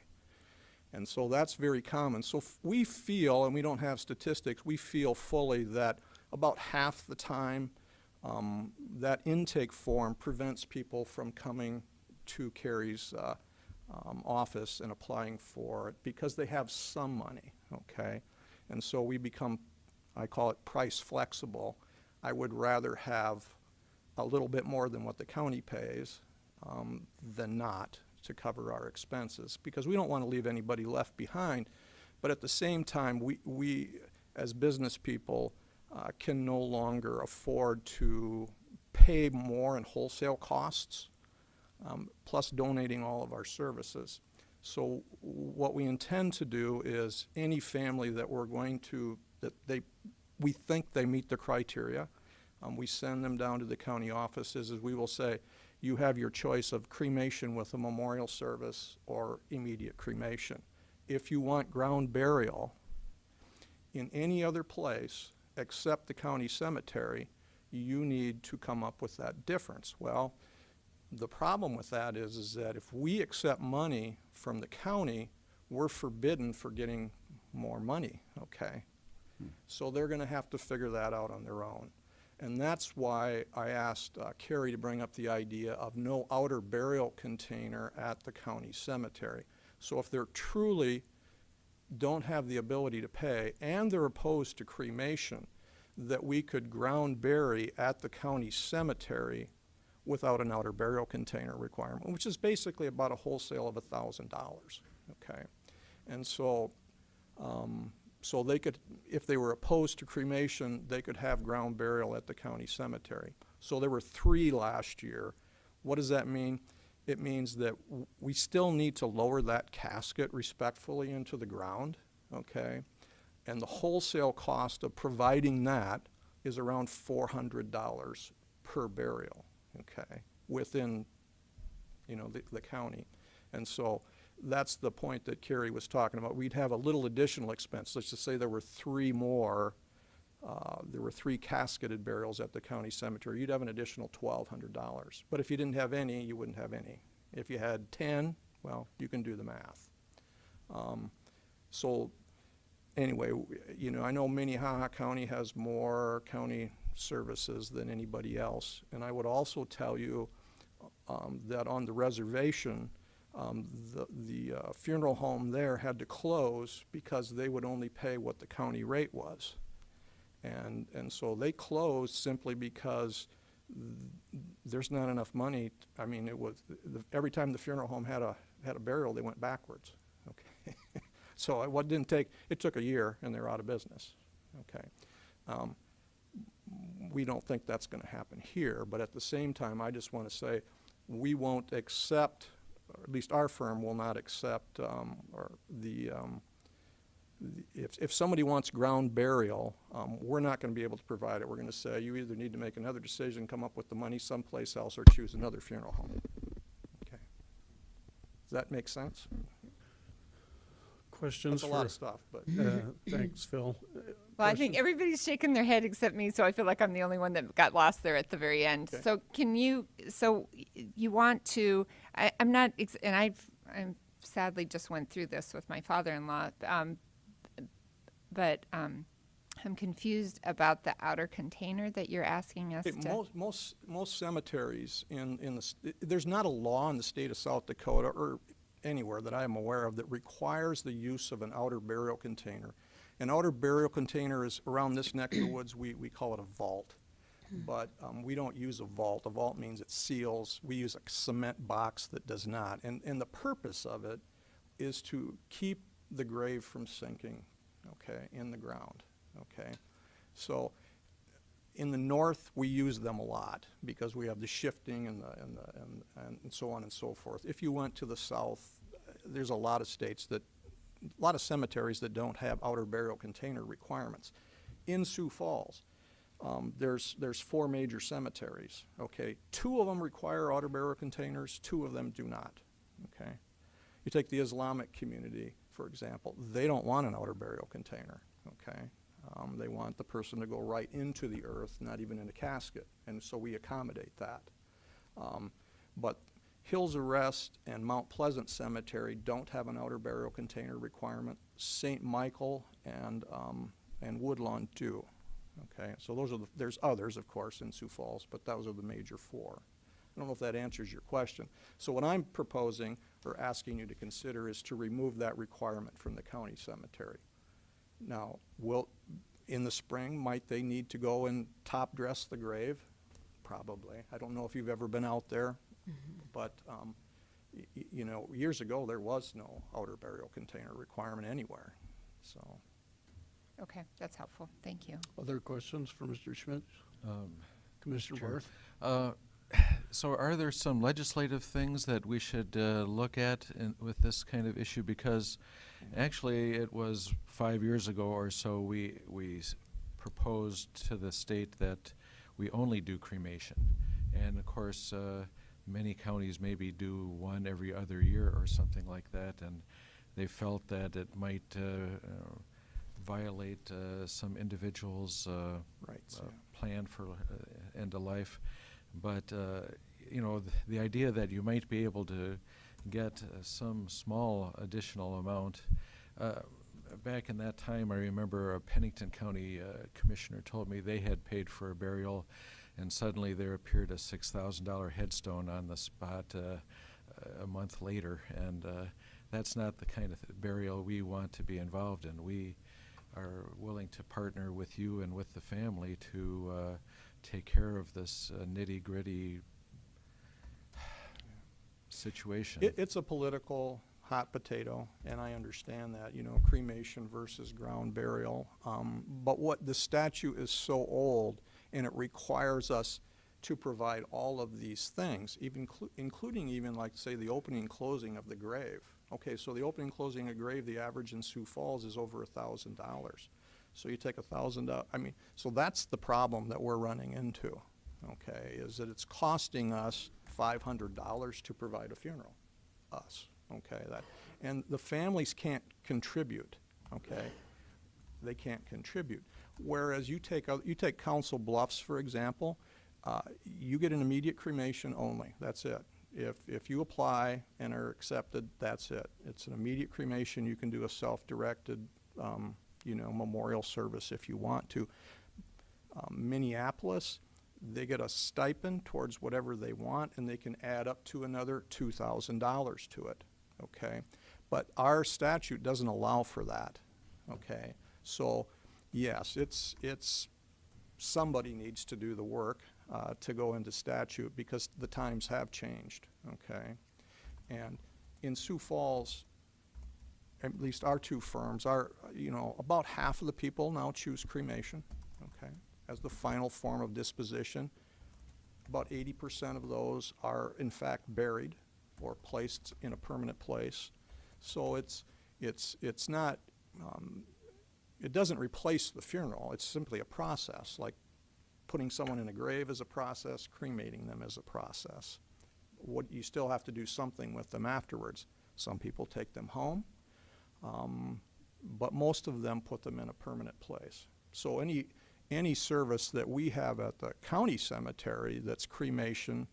And so that's very common. So we feel, and we don't have statistics, we feel fully that about half the time that intake form prevents people from coming to Carrie's office and applying for it because they have some money, okay? And so we become, I call it price flexible. I would rather have a little bit more than what the county pays than not to cover our expenses because we don't want to leave anybody left behind. But at the same time, we as business people can no longer afford to pay more in wholesale costs, plus donating all of our services. So what we intend to do is any family that we're going to, we think they meet the criteria, we send them down to the county offices as we will say, you have your choice of cremation with a memorial service or immediate cremation. If you want ground burial in any other place except the county cemetery, you need to come up with that difference. Well, the problem with that is that if we accept money from the county, we're forbidden for getting more money, okay? So they're going to have to figure that out on their own. And that's why I asked Carrie to bring up the idea of no outer burial container at the county cemetery. So if they're truly don't have the ability to pay and they're opposed to cremation, that we could ground bury at the county cemetery without an outer burial container requirement, which is basically about a wholesale of $1,000, okay? And so, so they could, if they were opposed to cremation, they could have ground burial at the county cemetery. So there were 3 last year. What does that mean? It means that we still need to lower that casket respectfully into the ground, okay? And the wholesale cost of providing that is around $400 per burial, okay, within, you know, the county. And so that's the point that Carrie was talking about. We'd have a little additional expense. Let's just say there were 3 more, there were 3 casketed burials at the county cemetery. You'd have an additional $1,200. But if you didn't have any, you wouldn't have any. If you had 10, well, you can do the math. So anyway, you know, I know Minnehaha County has more county services than anybody else. And I would also tell you that on the reservation, the funeral home there had to close because they would only pay what the county rate was. And so they closed simply because there's not enough money. I mean, it was every time the funeral home had a burial, they went backwards. Okay, so what didn't take, it took a year and they're out of business. Okay, we don't think that's going to happen here, but at the same time, I just want to say we won't accept, or at least our firm will not accept, if somebody wants ground burial, we're not going to be able to provide it. We're going to say you either need to make another decision, come up with the money someplace else, or choose another funeral home. Okay. Does that make sense? Questions? That's a lot of stuff, but. Thanks, Phil. Well, I think everybody's shaking their head except me, so I feel like I'm the only one that got lost there at the very end. Okay. So can you, so you want to, I'm not, and I'm sadly just went through this with my father-in-law, but I'm confused about the outer container that you're asking us Okay, to. most cemeteries there's not a law in the state of South Dakota or anywhere that I am aware of that requires the use of an outer burial container. An outer burial container is around this neck of the woods, we call it a vault. But we don't use a vault. A vault means it seals. We use a cement box that does not. And the purpose of it is to keep the grave from sinking, okay, in the ground, okay? So in the north, we use them a lot because we have the shifting and so on and so forth. If you went to the south, there's a lot of cemeteries that don't have outer burial container requirements. In Sioux Falls, there's 4 major cemeteries, okay? 2 of them require outer burial containers, 2 of them do not, okay? You take the Islamic community, for example, they don't want an outer burial container, okay? They want the person to go right into the earth, not even in a casket, and so we accommodate that. But Hills of Rest and Mount Pleasant Cemetery don't have an outer burial container requirement. St. Michael and Woodlawn do. Okay, so there's others, of course, in Sioux Falls, but those are the major 4. I don't know if that answers your question. So what I'm proposing or asking you to consider is to remove that requirement from the county cemetery. Now, in the spring, might they need to go and top dress the grave? Probably. I don't know if you've ever been out there, but you know, years ago there was no outer burial container requirement anywhere. So. Okay, that's helpful. Thank you. Other questions for Mr. Schmidt? Commissioner Chair. Barth? So are there some legislative things that we should look at with this kind of issue? Because actually it was 5 years ago or so we proposed to the state that we only do cremation. And of course, many counties maybe do one every other year or something like that. And they felt that it might violate some individuals' Rights, plan for end of life. But, you know, the idea that you might be able to get some small additional amount. Back in that time, I remember a Pennington County commissioner told me they had paid for a burial, and suddenly there appeared a $6,000 headstone on the spot a month later. And that's not the kind of burial we want to be involved in. We are willing to partner with you and with the family to take care of this nitty-gritty situation. It's a political hot potato, and I understand that, you know, cremation versus ground burial. But what the statute is so old, and it requires us to provide all of these things, including even, like, say, the opening and closing of the grave. Okay, so the opening and closing of a grave, the average in Sioux Falls is over $1,000. So you take $1,000, I mean, so that's the problem that we're running into, okay, is that it's costing us $500 to provide a funeral, okay, and the families can't contribute, okay, they can't contribute. Whereas you take Council Bluffs, for example, you get an immediate cremation only, that's it. If you apply and are accepted, that's it. It's an immediate cremation. You can do a self-directed, you know, memorial service if you want to. Minneapolis, they get a stipend towards whatever they want, and they can add up to another $2,000 to it, okay? But our statute doesn't allow for that, okay? So, yes, it's somebody needs to do the work to go into statute because the times have changed, okay? And in Sioux Falls, at least our 2 firms are, you know, about half of the people now choose cremation, okay, as the final form of disposition. About 80% of those are in fact buried or placed in a permanent place. So it's not, it doesn't replace the funeral. It's simply a process, like putting someone in a grave is a process, cremating them is a process. What you still have to do something with them afterwards. Some people take them home, but most of them put them in a permanent place. So any service that we have at the county cemetery that's cremation,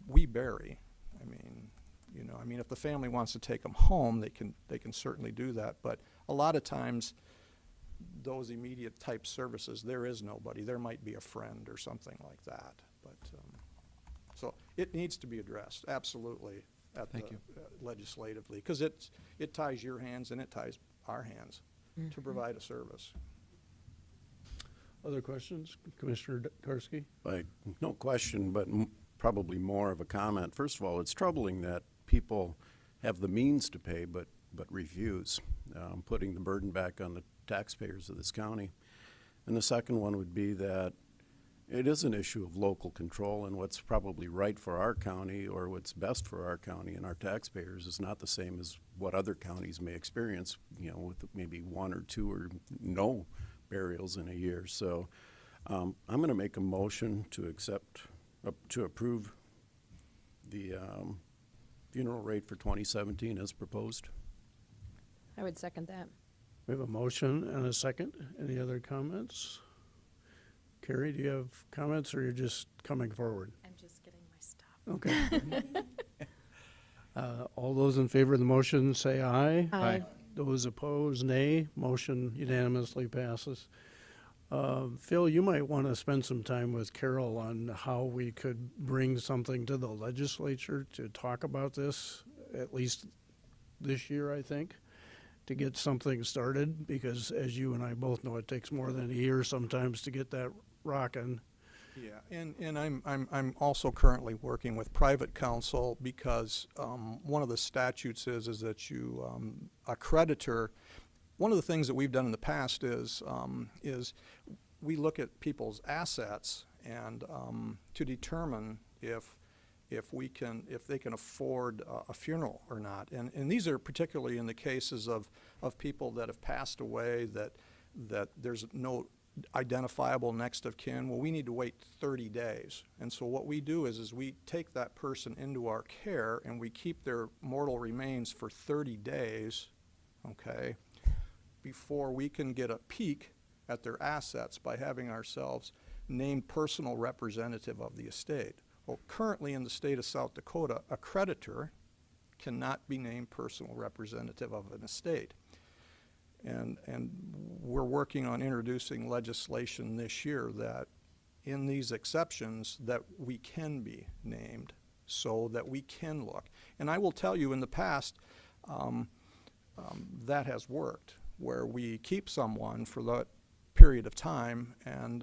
we bury. I mean, you know, if the family wants to take them home, they can certainly do that. But a lot of times, those immediate type services, there is nobody. There might be a friend or something like that. But, so it needs to be addressed, absolutely, Thank you. legislatively, because it ties your hands and it ties our hands to provide a service. Other questions? Commissioner Karski? No question, but probably more of a comment. First of all, it's troubling that people have the means to pay but refuse, putting the burden back on the taxpayers of this county. And the second one would be that it is an issue of local control, and what's probably right for our county or what's best for our county and our taxpayers is not the same as what other counties may experience, with maybe one or two or no burials in a year. So I'm going to make a motion to approve the funeral rate for 2017 as proposed. I would second that. We have a motion and a second. Any other comments? Carrie, do you have comments, or you're just coming forward? I'm just getting my stuff. Okay. All those in favor of the motion say aye. Aye. Those opposed, nay. Motion unanimously passes. Phil, you might want to spend some time with Carol on how we could bring something to the legislature to talk about this, at least this year, I think, to get something started, because as you and I both know, it takes more than a year sometimes to get that rocking. Yeah, and I'm also currently working with private counsel because one of the statutes is that you a creditor. One of the things that we've done in the past is we look at people's assets and to determine if they can afford a funeral or not. And these are particularly in the cases of people that have passed away that there's no identifiable next of kin. Well, we need to wait 30 days. And so what we do is we take that person into our care and we keep their mortal remains for 30 days, okay, before we can get a peek at their assets by having ourselves named personal representative of the estate. Well, currently in the state of South Dakota, a creditor cannot be named personal representative of an estate. And we're working on introducing legislation this year that in these exceptions that we can be named so that we can look. And I will tell you, in the past, that has worked, where we keep someone for that period of time and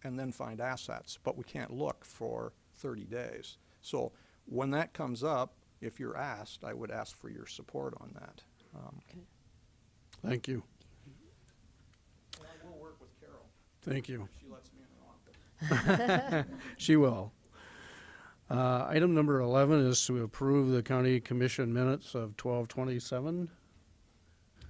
then find assets, but we can't look for 30 days. So when that comes up, if you're asked, I would ask for your support on that. Okay. Thank you. And I will work with Carol. Thank you. If she lets me in her office. She will. Item number 11 is to approve the county commission minutes of 12/27.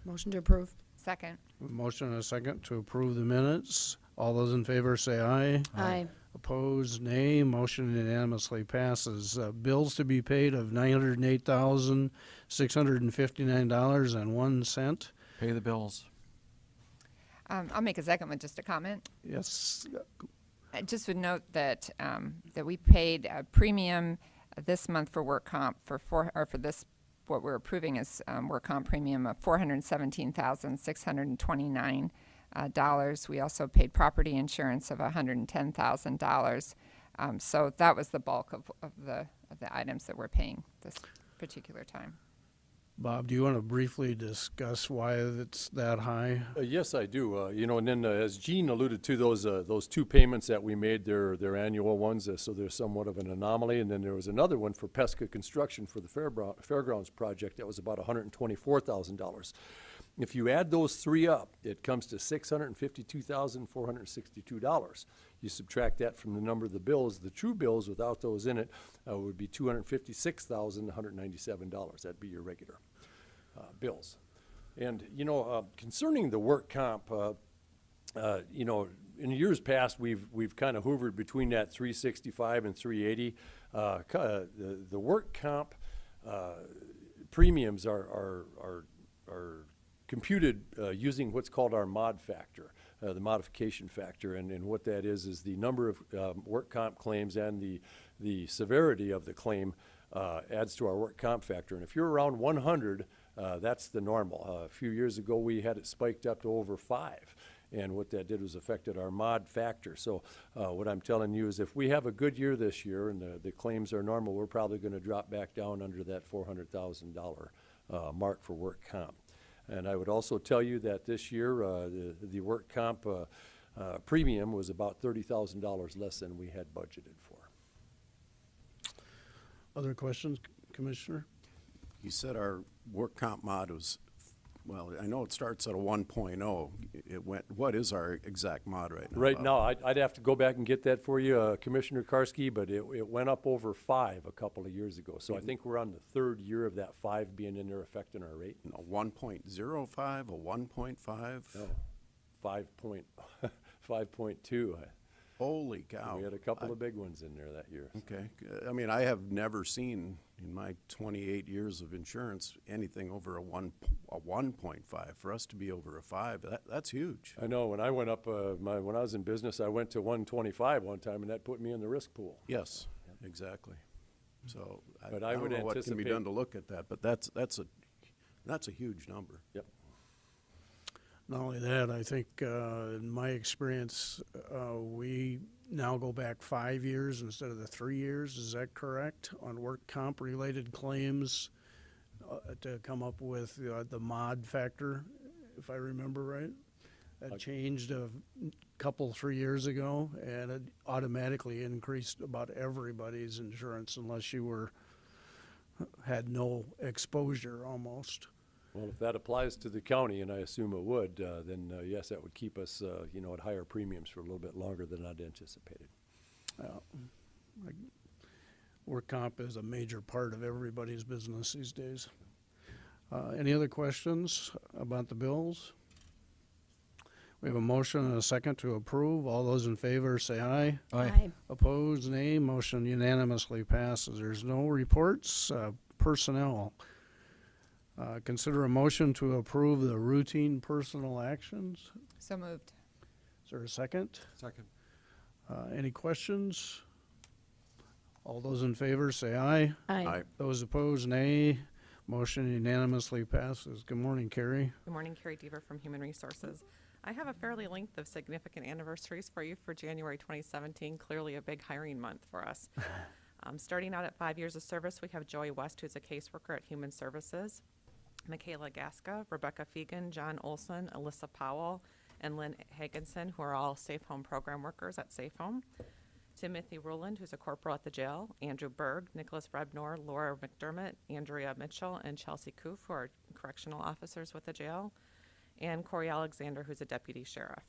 Motion to approve. Second. Motion and a second to approve the minutes. All those in favor say aye. Aye. Opposed, nay. Motion unanimously passes. Bills to be paid of $908,659.01. Pay the bills. I'll make a second one, just a comment. Yes. I just would note that that we paid a premium this month for work comp what we're approving is work comp premium of $417,629. We also paid property insurance of $110,000. So that was the bulk of the items that we're paying this particular time. Bob, do you want to briefly discuss why it's that high? Yes, I do. And then as Gene alluded to, those two payments that we made, they're annual ones, so they're somewhat of an anomaly. And then there was another one for Pesca Construction for the Fairgrounds project that was about $124,000. If you add those three up, it comes to $652,462. You subtract that from the number of the bills. The true bills without those in it would be $256,197. That'd be your regular bills. And, concerning the work comp, in years past, we've kind of hovered between that 365 and 380. The work comp premiums are computed using what's called our mod factor, the modification factor, and what that is the number of work comp claims and the severity of the claim adds to our work comp factor. And if you're around 100, That's the normal. A few years ago, we had it spiked up to over 5. And what that did was affected our mod factor. So what I'm telling you is if we have a good year this year and the claims are normal, we're probably going to drop back down under that $400,000 mark for work comp. And I would also tell you that this year, the work comp premium was about $30,000 less than we had budgeted for. Other questions, Commissioner? You said our work comp mod was, well, I know it starts at a 1.0. It went, what is our exact mod right now? Right now, I'd have to go back and get that for you, Commissioner Karski, but it went up over 5 a couple of years ago. So I think we're on the 3rd year of that 5 being in there affecting our rate. A 1.05, a 1.5? No, 5.2. Holy cow. We had a couple of big ones in there that year. Okay. I mean, I have never seen in my 28 years of insurance anything over a 1.5. For us to be over a 5, that's huge. I know. When I went up, when I was in business, I went to 125 one time, and that put me in the risk pool. Yes, exactly. So But I I don't would know what can be anticipate- done to look at that, but that's a huge number. Yep. Not only that, I think, in my experience, we now go back 5 years instead of the 3 years. Is that correct? On work comp-related claims to come up with the mod factor, if I remember right? That changed a couple, 3 years ago, and it automatically increased about everybody's insurance unless you had no exposure almost. Well, if that applies to the county, and I assume it would, then yes, that would keep us, at higher premiums for a little bit longer than I'd anticipated. Work comp is a major part of everybody's business these days. Any other questions about the bills? We have a motion and a second to approve. All those in favor say aye. Aye. Opposed, nay. Motion unanimously passes. There's no reports. Personnel. Consider a motion to approve the routine personal actions. So moved. Is there a second? Second. Any questions? All those in favor say aye. Aye. Those opposed, nay. Motion unanimously passes. Good morning, Carrie. Good morning, Carrie Deaver from Human Resources. I have a fairly length of significant anniversaries for you for January 2017, clearly a big hiring month for us. Starting out at 5 years of service, we have Joey West, who's a caseworker at Human Services, Michaela Gaska, Rebecca Fegan, John Olson, Alyssa Powell, and Lynn Hagenson, who are all Safe Home program workers at Safe Home. Timothy Rowland, who's a corporal at the jail, Andrew Berg, Nicholas Rebnor, Laura McDermott, Andrea Mitchell, and Chelsea Koof, who are correctional officers with the jail, and Corey Alexander, who's a deputy sheriff.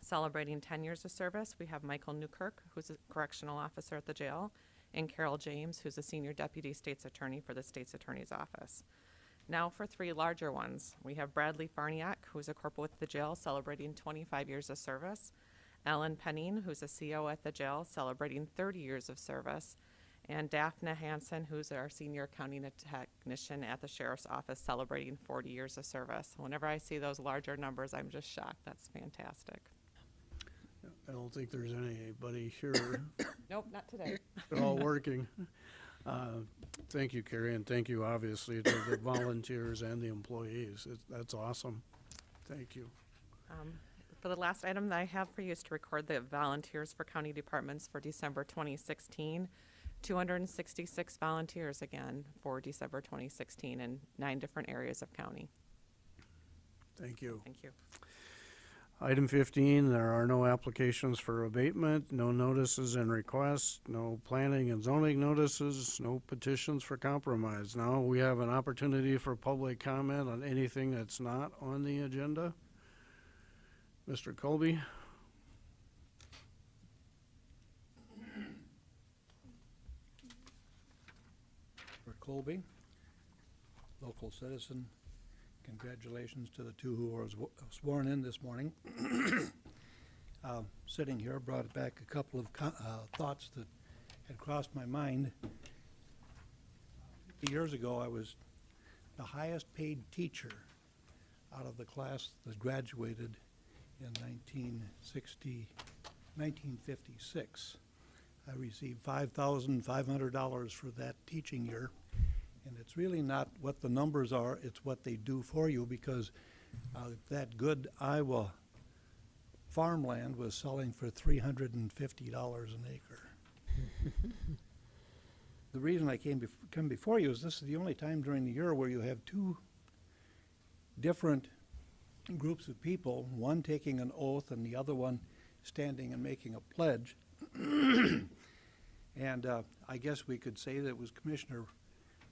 Celebrating 10 years of service, we have Michael Newkirk, who's a correctional officer at the jail, and Carol James, who's a senior deputy state's attorney for the state's attorney's office. Now for 3 larger ones. We have Bradley Farniak, who's a corporal with the jail, celebrating 25 years of service. Ellen Penning, who's a CO at the jail, celebrating 30 years of service. And Daphne Hansen, who's our senior accounting technician at the sheriff's office, celebrating 40 years of service. Whenever I see those larger numbers, I'm just shocked. That's fantastic. I don't think there's anybody here. Nope, not today. They're all working. Thank you, Carrie, and thank you, obviously, to the volunteers and the employees. That's awesome. Thank you. For the last item that I have for you is to record the volunteers for county departments for December 2016. 266 volunteers again for December 2016 in 9 different areas of county. Thank you. Thank you. Item 15, there are no applications for abatement, no notices and requests, no planning and zoning notices, no petitions for compromise. Now we have an opportunity for public comment on anything that's not on the agenda. Mr. Colby? Colby, local citizen. Congratulations to the 2 who were sworn in this morning. Sitting here, brought back a couple of thoughts that had crossed my mind. 50 years ago, I was the highest paid teacher out of the class that graduated in 1956. I received $5,500 for that teaching year, And it's really not what the numbers are, it's what they do for you, because that good Iowa farmland was selling for $350 an acre. The reason I come before you is this is the only time during the year where you have two different groups of people, one taking an oath and the other one standing and making a pledge. And I guess we could say that it was Commissioner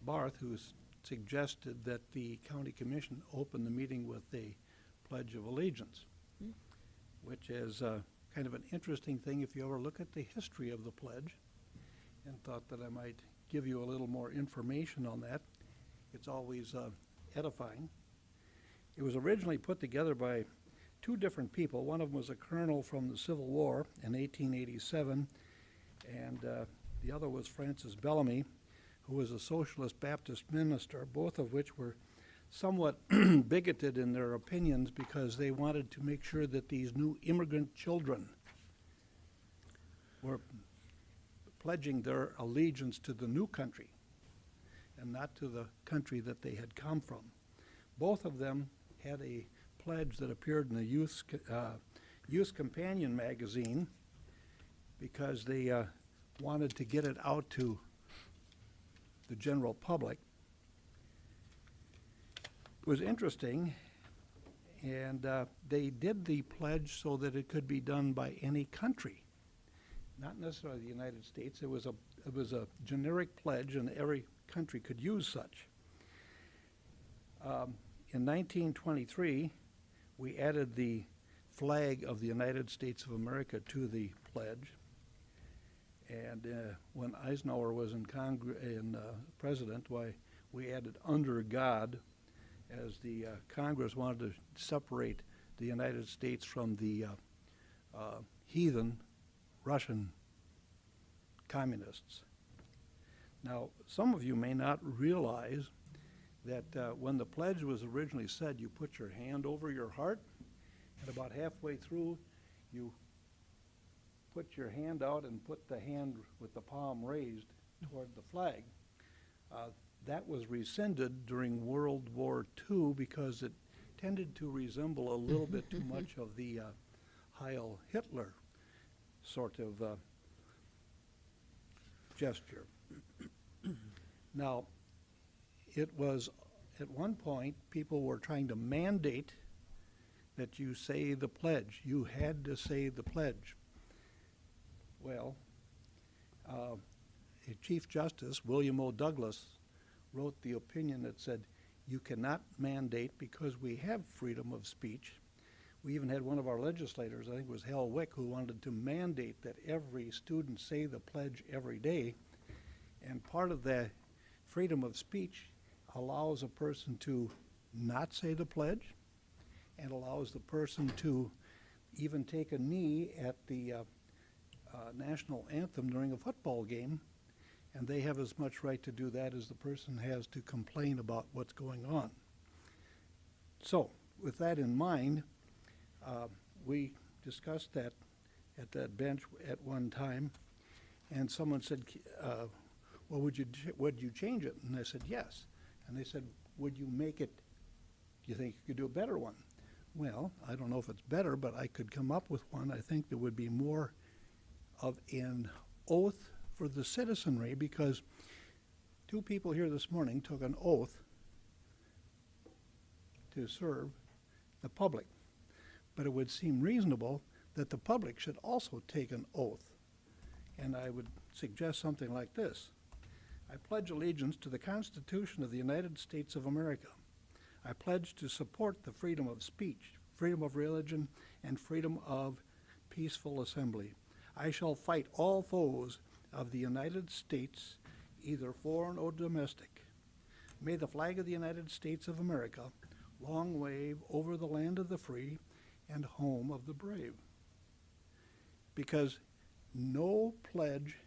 Barth who suggested that the county commission open the meeting with a pledge of allegiance, which is kind of an interesting thing if you ever look at the history of the pledge, and thought that I might give you a little more information on that. It's always edifying. It was originally put together by two different people. One of them was a colonel from the Civil War in 1887, and the other was Francis Bellamy, who was a Socialist Baptist minister, both of which were somewhat bigoted in their opinions because they wanted to make sure that these new immigrant children were pledging their allegiance to the new country and not to the country that they had come from. Both of them had a pledge that appeared in the Youth Companion magazine because they wanted to get it out to the general public. It was interesting, and they did the pledge so that it could be done by any country, not necessarily the United States. It was a generic pledge, and every country could use such. In 1923, we added the flag of the United States of America to the pledge. And when Eisenhower was in president, why we added "under God," as the Congress wanted to separate the United States from the heathen Russian communists. Now, some of you may not realize that when the pledge was originally said, you put your hand over your heart, and about halfway through, you put your hand out and put the hand with the palm raised toward the flag. That was rescinded during World War II because it tended to resemble a little bit too much of the Heil Hitler sort of gesture. Now, it was, at one point, people were trying to mandate that you say the pledge. You had to say the pledge. Well, Chief Justice William O. Douglas wrote the opinion that said, you cannot mandate because we have freedom of speech. We even had one of our legislators, I think it was Hal Wick, who wanted to mandate that every student say the pledge every day. And part of the freedom of speech allows a person to not say the pledge and allows the person to even take a knee at the national anthem during a football game, and they have as much right to do that as the person has to complain about what's going on. So, with that in mind, we discussed that at that bench at one time, and someone said, well, would you change it? And I said, yes. And they said, would you make it, do you think you could do a better one? Well, I don't know if it's better, but I could come up with one. I think there would be more of an oath for the citizenry, because two people here this morning took an oath to serve the public. But it would seem reasonable that the public should also take an oath. And I would suggest something like this. I pledge allegiance to the Constitution of the United States of America. I pledge to support the freedom of speech, freedom of religion, and freedom of peaceful assembly. I shall fight all foes of the United States, either foreign or domestic. May the flag of the United States of America long wave over the land of the free and home of the brave. Because no pledge,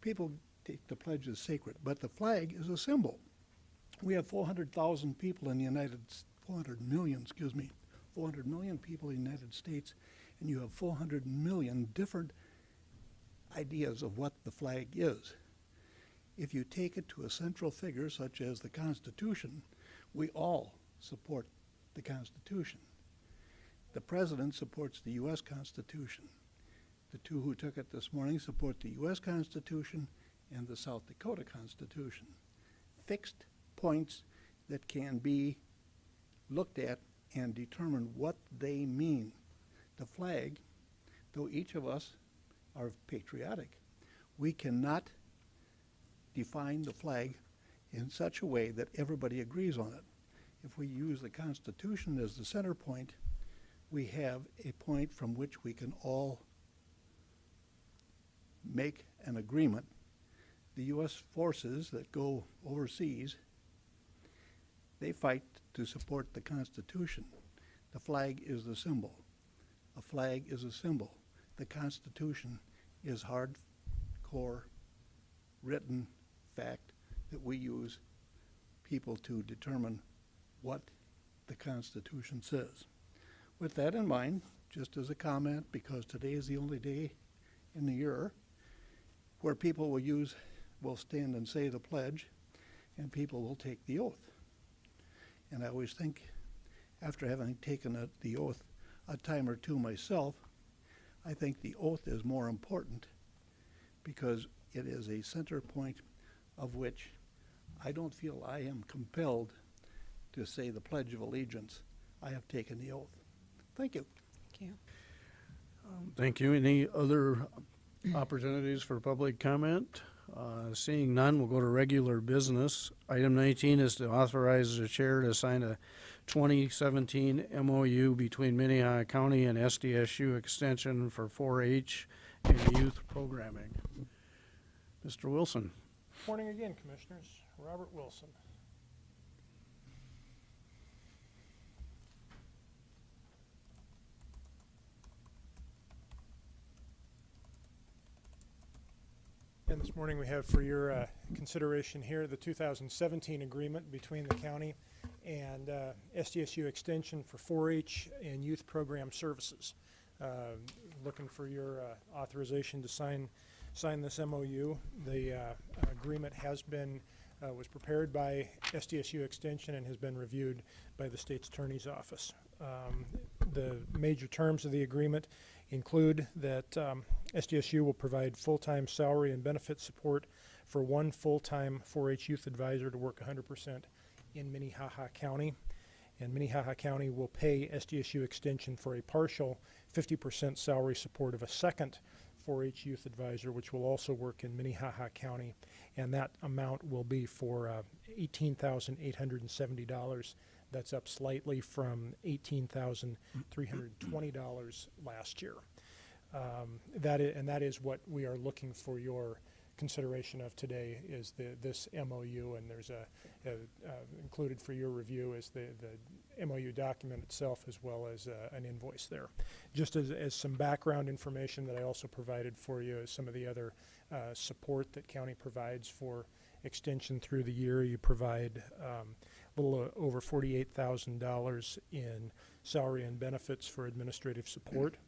people take the pledge as sacred, but the flag is a symbol. We have 400,000 people in the 400 million people in the United States, and you have 400 million different ideas of what the flag is. If you take it to a central figure such as the Constitution, we all support the Constitution. The President supports the U.S. Constitution. The two who took it this morning support the U.S. Constitution and the South Dakota Constitution. Fixed points that can be looked at and determine what they mean. The flag, though each of us are patriotic, we cannot define the flag in such a way that everybody agrees on it. If we use the Constitution as the center point, we have a point from which we can all make an agreement. The U.S. forces that go overseas, they fight to support the Constitution. The flag is the symbol. A flag is a symbol. The Constitution is hardcore written fact that we use people to determine what the Constitution says. With that in mind, just as a comment, because today is the only day in the year where people will stand and say the pledge, and people will take the oath. And I always think, after having taken the oath a time or two myself, I think the oath is more important because it is a center point of which I don't feel I am compelled to say the Pledge of Allegiance. I have taken the oath. Thank you. Thank you. Thank you. Any other opportunities for public comment? Seeing none, we'll go to regular business. Item 19 is to authorize the chair to sign a 2017 MOU between Minnehaha County and SDSU Extension for 4-H and youth programming. Mr. Wilson. Morning again, Commissioners. Robert Wilson. And this morning we have for your consideration here the 2017 agreement between the county and SDSU Extension for 4-H and youth program services. Looking for your authorization to sign this MOU. The agreement has been was prepared by SDSU Extension and has been reviewed by the state's attorney's office. The major terms of the agreement include that SDSU will provide full-time salary and benefit support for one full-time 4-H youth advisor to work 100% in Minnehaha County. And Minnehaha County will pay SDSU Extension for a partial 50% salary support of a second 4-H youth advisor, which will also work in Minnehaha County. And that amount will be for $18,870. That's up slightly from $18,320 last year. That is what we are looking for your consideration of today is this MOU, and there's included for your review is the MOU document itself as well as an invoice there. Just as some background information that I also provided for you is some of the other support that county provides for extension through the year. You provide a little over $48,000 in salary and benefits for administrative support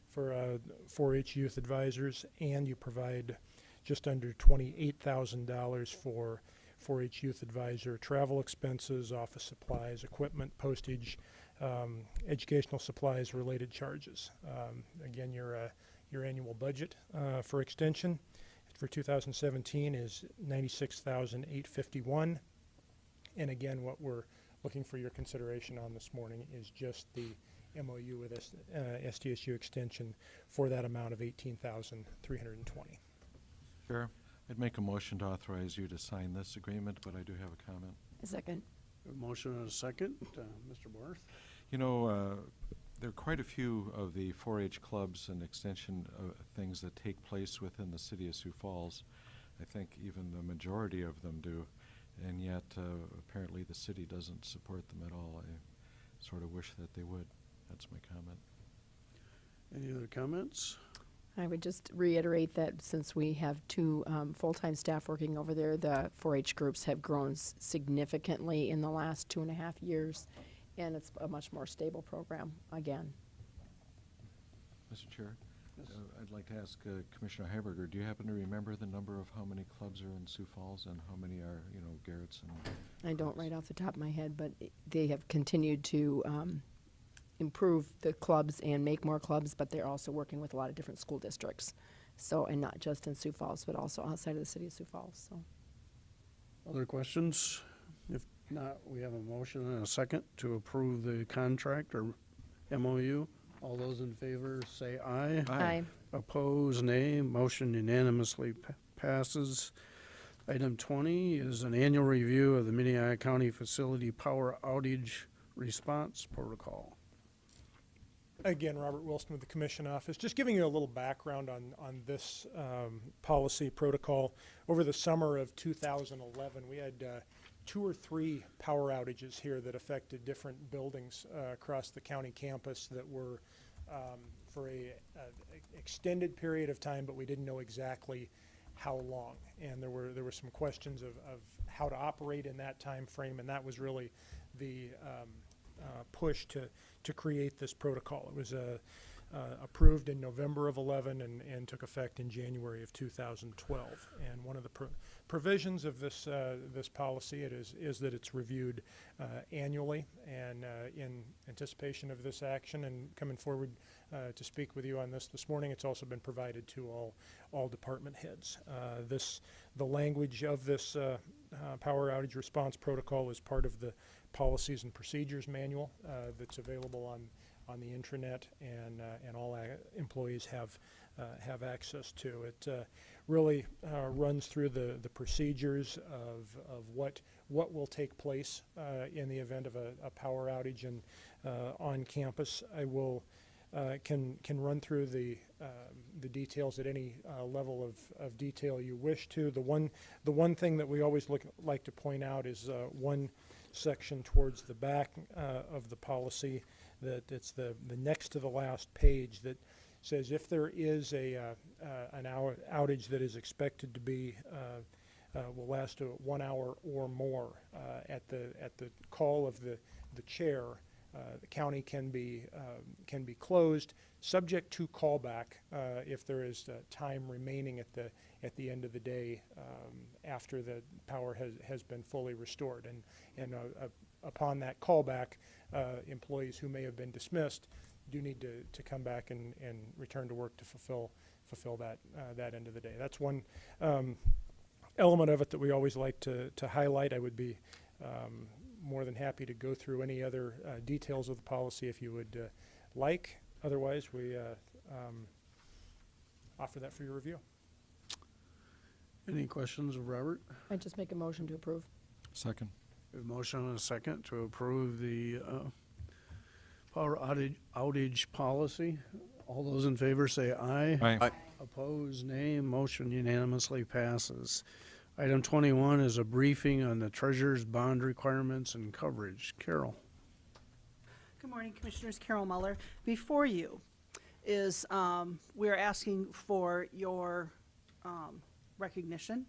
for 4-H youth advisors, and you provide just under $28,000 for 4-H youth advisor travel expenses, office supplies, equipment, postage, educational supplies, related charges. Again, your annual budget for extension for 2017 is $96,851. And again, what we're looking for your consideration on this morning is just the MOU with SDSU Extension for that amount of $18,320. Chair, I'd make a motion to authorize you to sign this agreement, but I do have a comment. A second. A motion and a second. Mr. Barth? You know, there are quite a few of the 4-H clubs and extension things that take place within the city of Sioux Falls. I think even the majority of them do, and yet apparently the city doesn't support them at all. I sort of wish that they would. That's my comment. Any other comments? I would just reiterate that since we have two full-time staff working over there, the 4-H groups have grown significantly in the last 2.5 years, and it's a much more stable program again. Mr. Chair, I'd like to ask Commissioner Heiberger, do you happen to remember the number of how many clubs are in Sioux Falls and how many are, Garrett's and? I don't right off the top of my head, but they have continued to improve the clubs and make more clubs, but they're also working with a lot of different school districts. So, and not just in Sioux Falls, but also outside of the city of Sioux Falls, so. Other questions? If not, we have a motion and a second to approve the contract or MOU. All those in favor say aye. Aye. Opposed, nay. Motion unanimously passes. Item 20 is an annual review of the Minnehaha County Facility Power Outage Response Protocol. Again, Robert Wilson with the Commission Office. Just giving you a little background on this policy protocol. Over the summer of 2011, we had 2 or 3 power outages here that affected different buildings across the county campus that were for a extended period of time, but we didn't know exactly how long. And there were some questions of how to operate in that time frame, and that was really the push to create this protocol. It was approved in November of 11 and took effect in January of 2012. And one of the provisions of this this policy is that it's reviewed annually. And in anticipation of this action and coming forward to speak with you on this morning, it's also been provided to all department heads. The language of this power outage response protocol is part of the policies and procedures manual that's available on the intranet, and all employees have access to it. Really runs through the procedures of what will take place in the event of a power outage and on campus. I will can run through the details at any level of detail you wish to. The one thing that we always like to point out is one section towards the back of the policy that it's the next to the last page that says if there is an outage that is expected to be will last 1 hour or more at the call of the chair, the county can be closed, subject to callback if there is time remaining at the end of the day after the power has been fully restored. And upon that callback, employees who may have been dismissed do need to come back and return to work to fulfill that end of the day. That's one element of it that we always like to highlight. I would be more than happy to go through any other details of the policy if you would like. Otherwise, we offer that for your review. Any questions of Robert? I just make a motion to approve. Second. We have a motion and a second to approve the power outage policy. All those in favor say aye. Aye. Opposed, nay. Motion unanimously passes. Item 21 is a briefing on the treasurer's bond requirements and coverage. Carol. Good morning, Commissioners. Carol Muller. Before you is we're asking for your recognition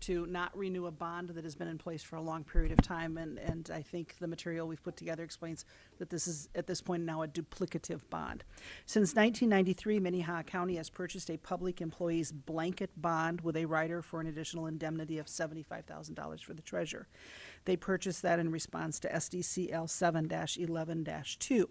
to not renew a bond that has been in place for a long period of time, and I think the material we've put together explains that this is at this point now a duplicative bond. Since 1993, Minnehaha County has purchased a public employee's blanket bond with a rider for an additional indemnity of $75,000 for the treasurer. They purchased that in response to SDCL 7-11-2.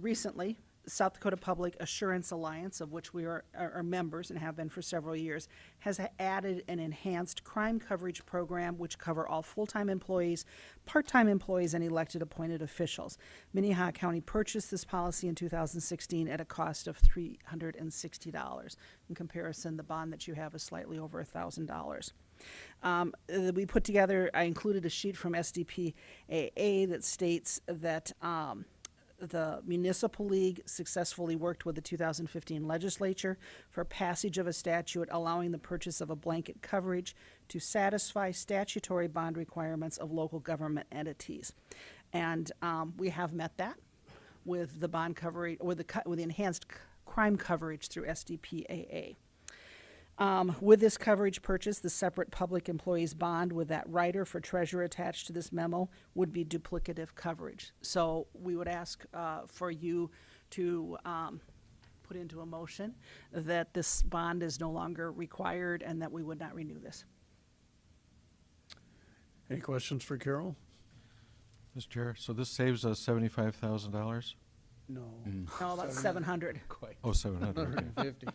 Recently, South Dakota Public Assurance Alliance, of which we are members and have been for several years, has added an enhanced crime coverage program which cover all full-time employees, part-time employees, and elected appointed officials. Minnehaha County purchased this policy in 2016 at a cost of $360. In comparison, the bond that you have is slightly over $1,000. We put together, I included a sheet from SDPAA that states that the Municipal League successfully worked with the 2015 legislature for passage of a statute allowing the purchase of a blanket coverage to satisfy statutory bond requirements of local government entities. And we have met that with the bond coverage, with the enhanced crime coverage through SDPAA. With this coverage purchase, the separate public employees bond with that rider for treasurer attached to this memo would be duplicative coverage. So we would ask for you to put into a motion that this bond is no longer required and that we would not renew this. Any questions for Carol? Mr. Chair, so this saves us $75,000? No. No, about 700. Oh, 700, okay. 150.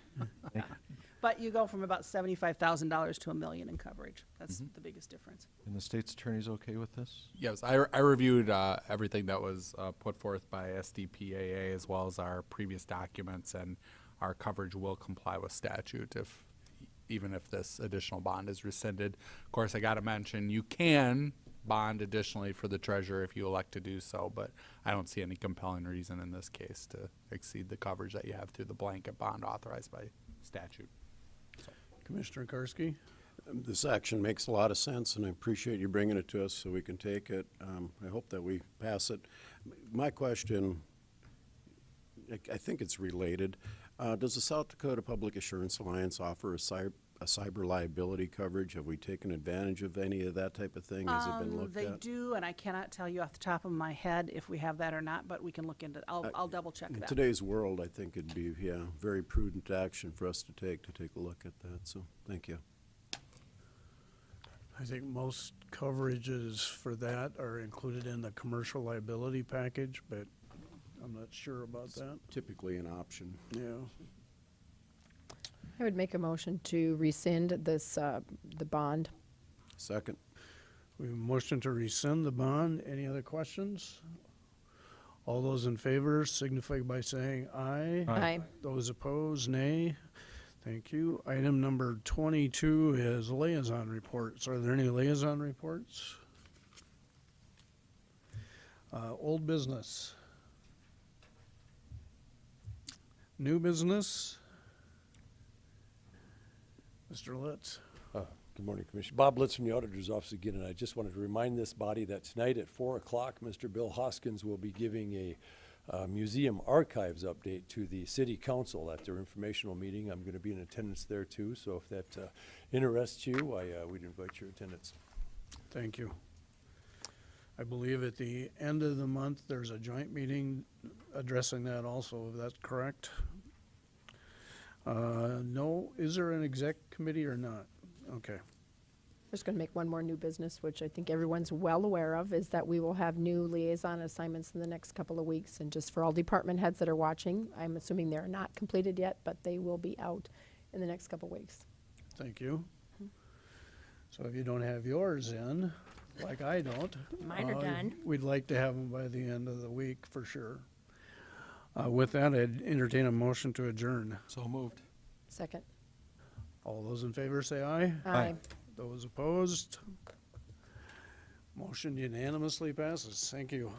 Thank you. But you go from about $75,000 to $1 million in coverage. That's the biggest difference. And the state's attorney's okay with this? Yes, I reviewed everything that was put forth by SDPAA as well as our previous documents, and our coverage will comply with statute even if this additional bond is rescinded. Of course, I got to mention, you can bond additionally for the treasurer if you elect to do so, but I don't see any compelling reason in this case to exceed the coverage that you have through the blanket bond authorized by statute. Commissioner Karski? This action makes a lot of sense, and I appreciate you bringing it to us so we can take it. I hope that we pass it. My question, I think it's related. Does the South Dakota Public Assurance Alliance offer a cyber liability coverage? Have we taken advantage of any of that type of thing? Has it been looked They at? do, and I cannot tell you off the top of my head if we have that or not, but we can look into it. I'll double check In that. today's world, I think it'd be, very prudent action for us to take a look at that. So, thank you. I think most coverages for that are included in the commercial liability package, but I'm not sure about that. Typically an option. Yeah. I would make a motion to rescind this, the bond. Second. We have a motion to rescind the bond. Any other questions? All those in favor signify by saying aye. Aye. Those opposed, nay. Thank you. Item number 22 is liaison reports. Are there any liaison reports? Old business. New business. Mr. Litz. Good morning, Commissioner. Bob Litz from the Auditor's Office again, and I just wanted to remind this body that tonight at 4 o'clock, Mr. Bill Hoskins will be giving a museum archives update to the City Council at their informational meeting. I'm going to be in attendance there too, so if that interests you, we'd invite your attendance. Thank you. I believe at the end of the month, there's a joint meeting addressing that also, if that's correct. No, is there an exec committee or not? Okay. Just going to make one more new business, which I think everyone's well aware of, is that we will have new liaison assignments in the next couple of weeks. And just for all department heads that are watching, I'm assuming they're not completed yet, but they will be out in the next couple of weeks. Thank you. So if you don't have yours in, like I don't. Mine are done. We'd like to have them by the end of the week for sure. With that, I'd entertain a motion to adjourn. So moved. Second. All those in favor say aye. Aye. Those opposed? Motion unanimously passes. Thank you.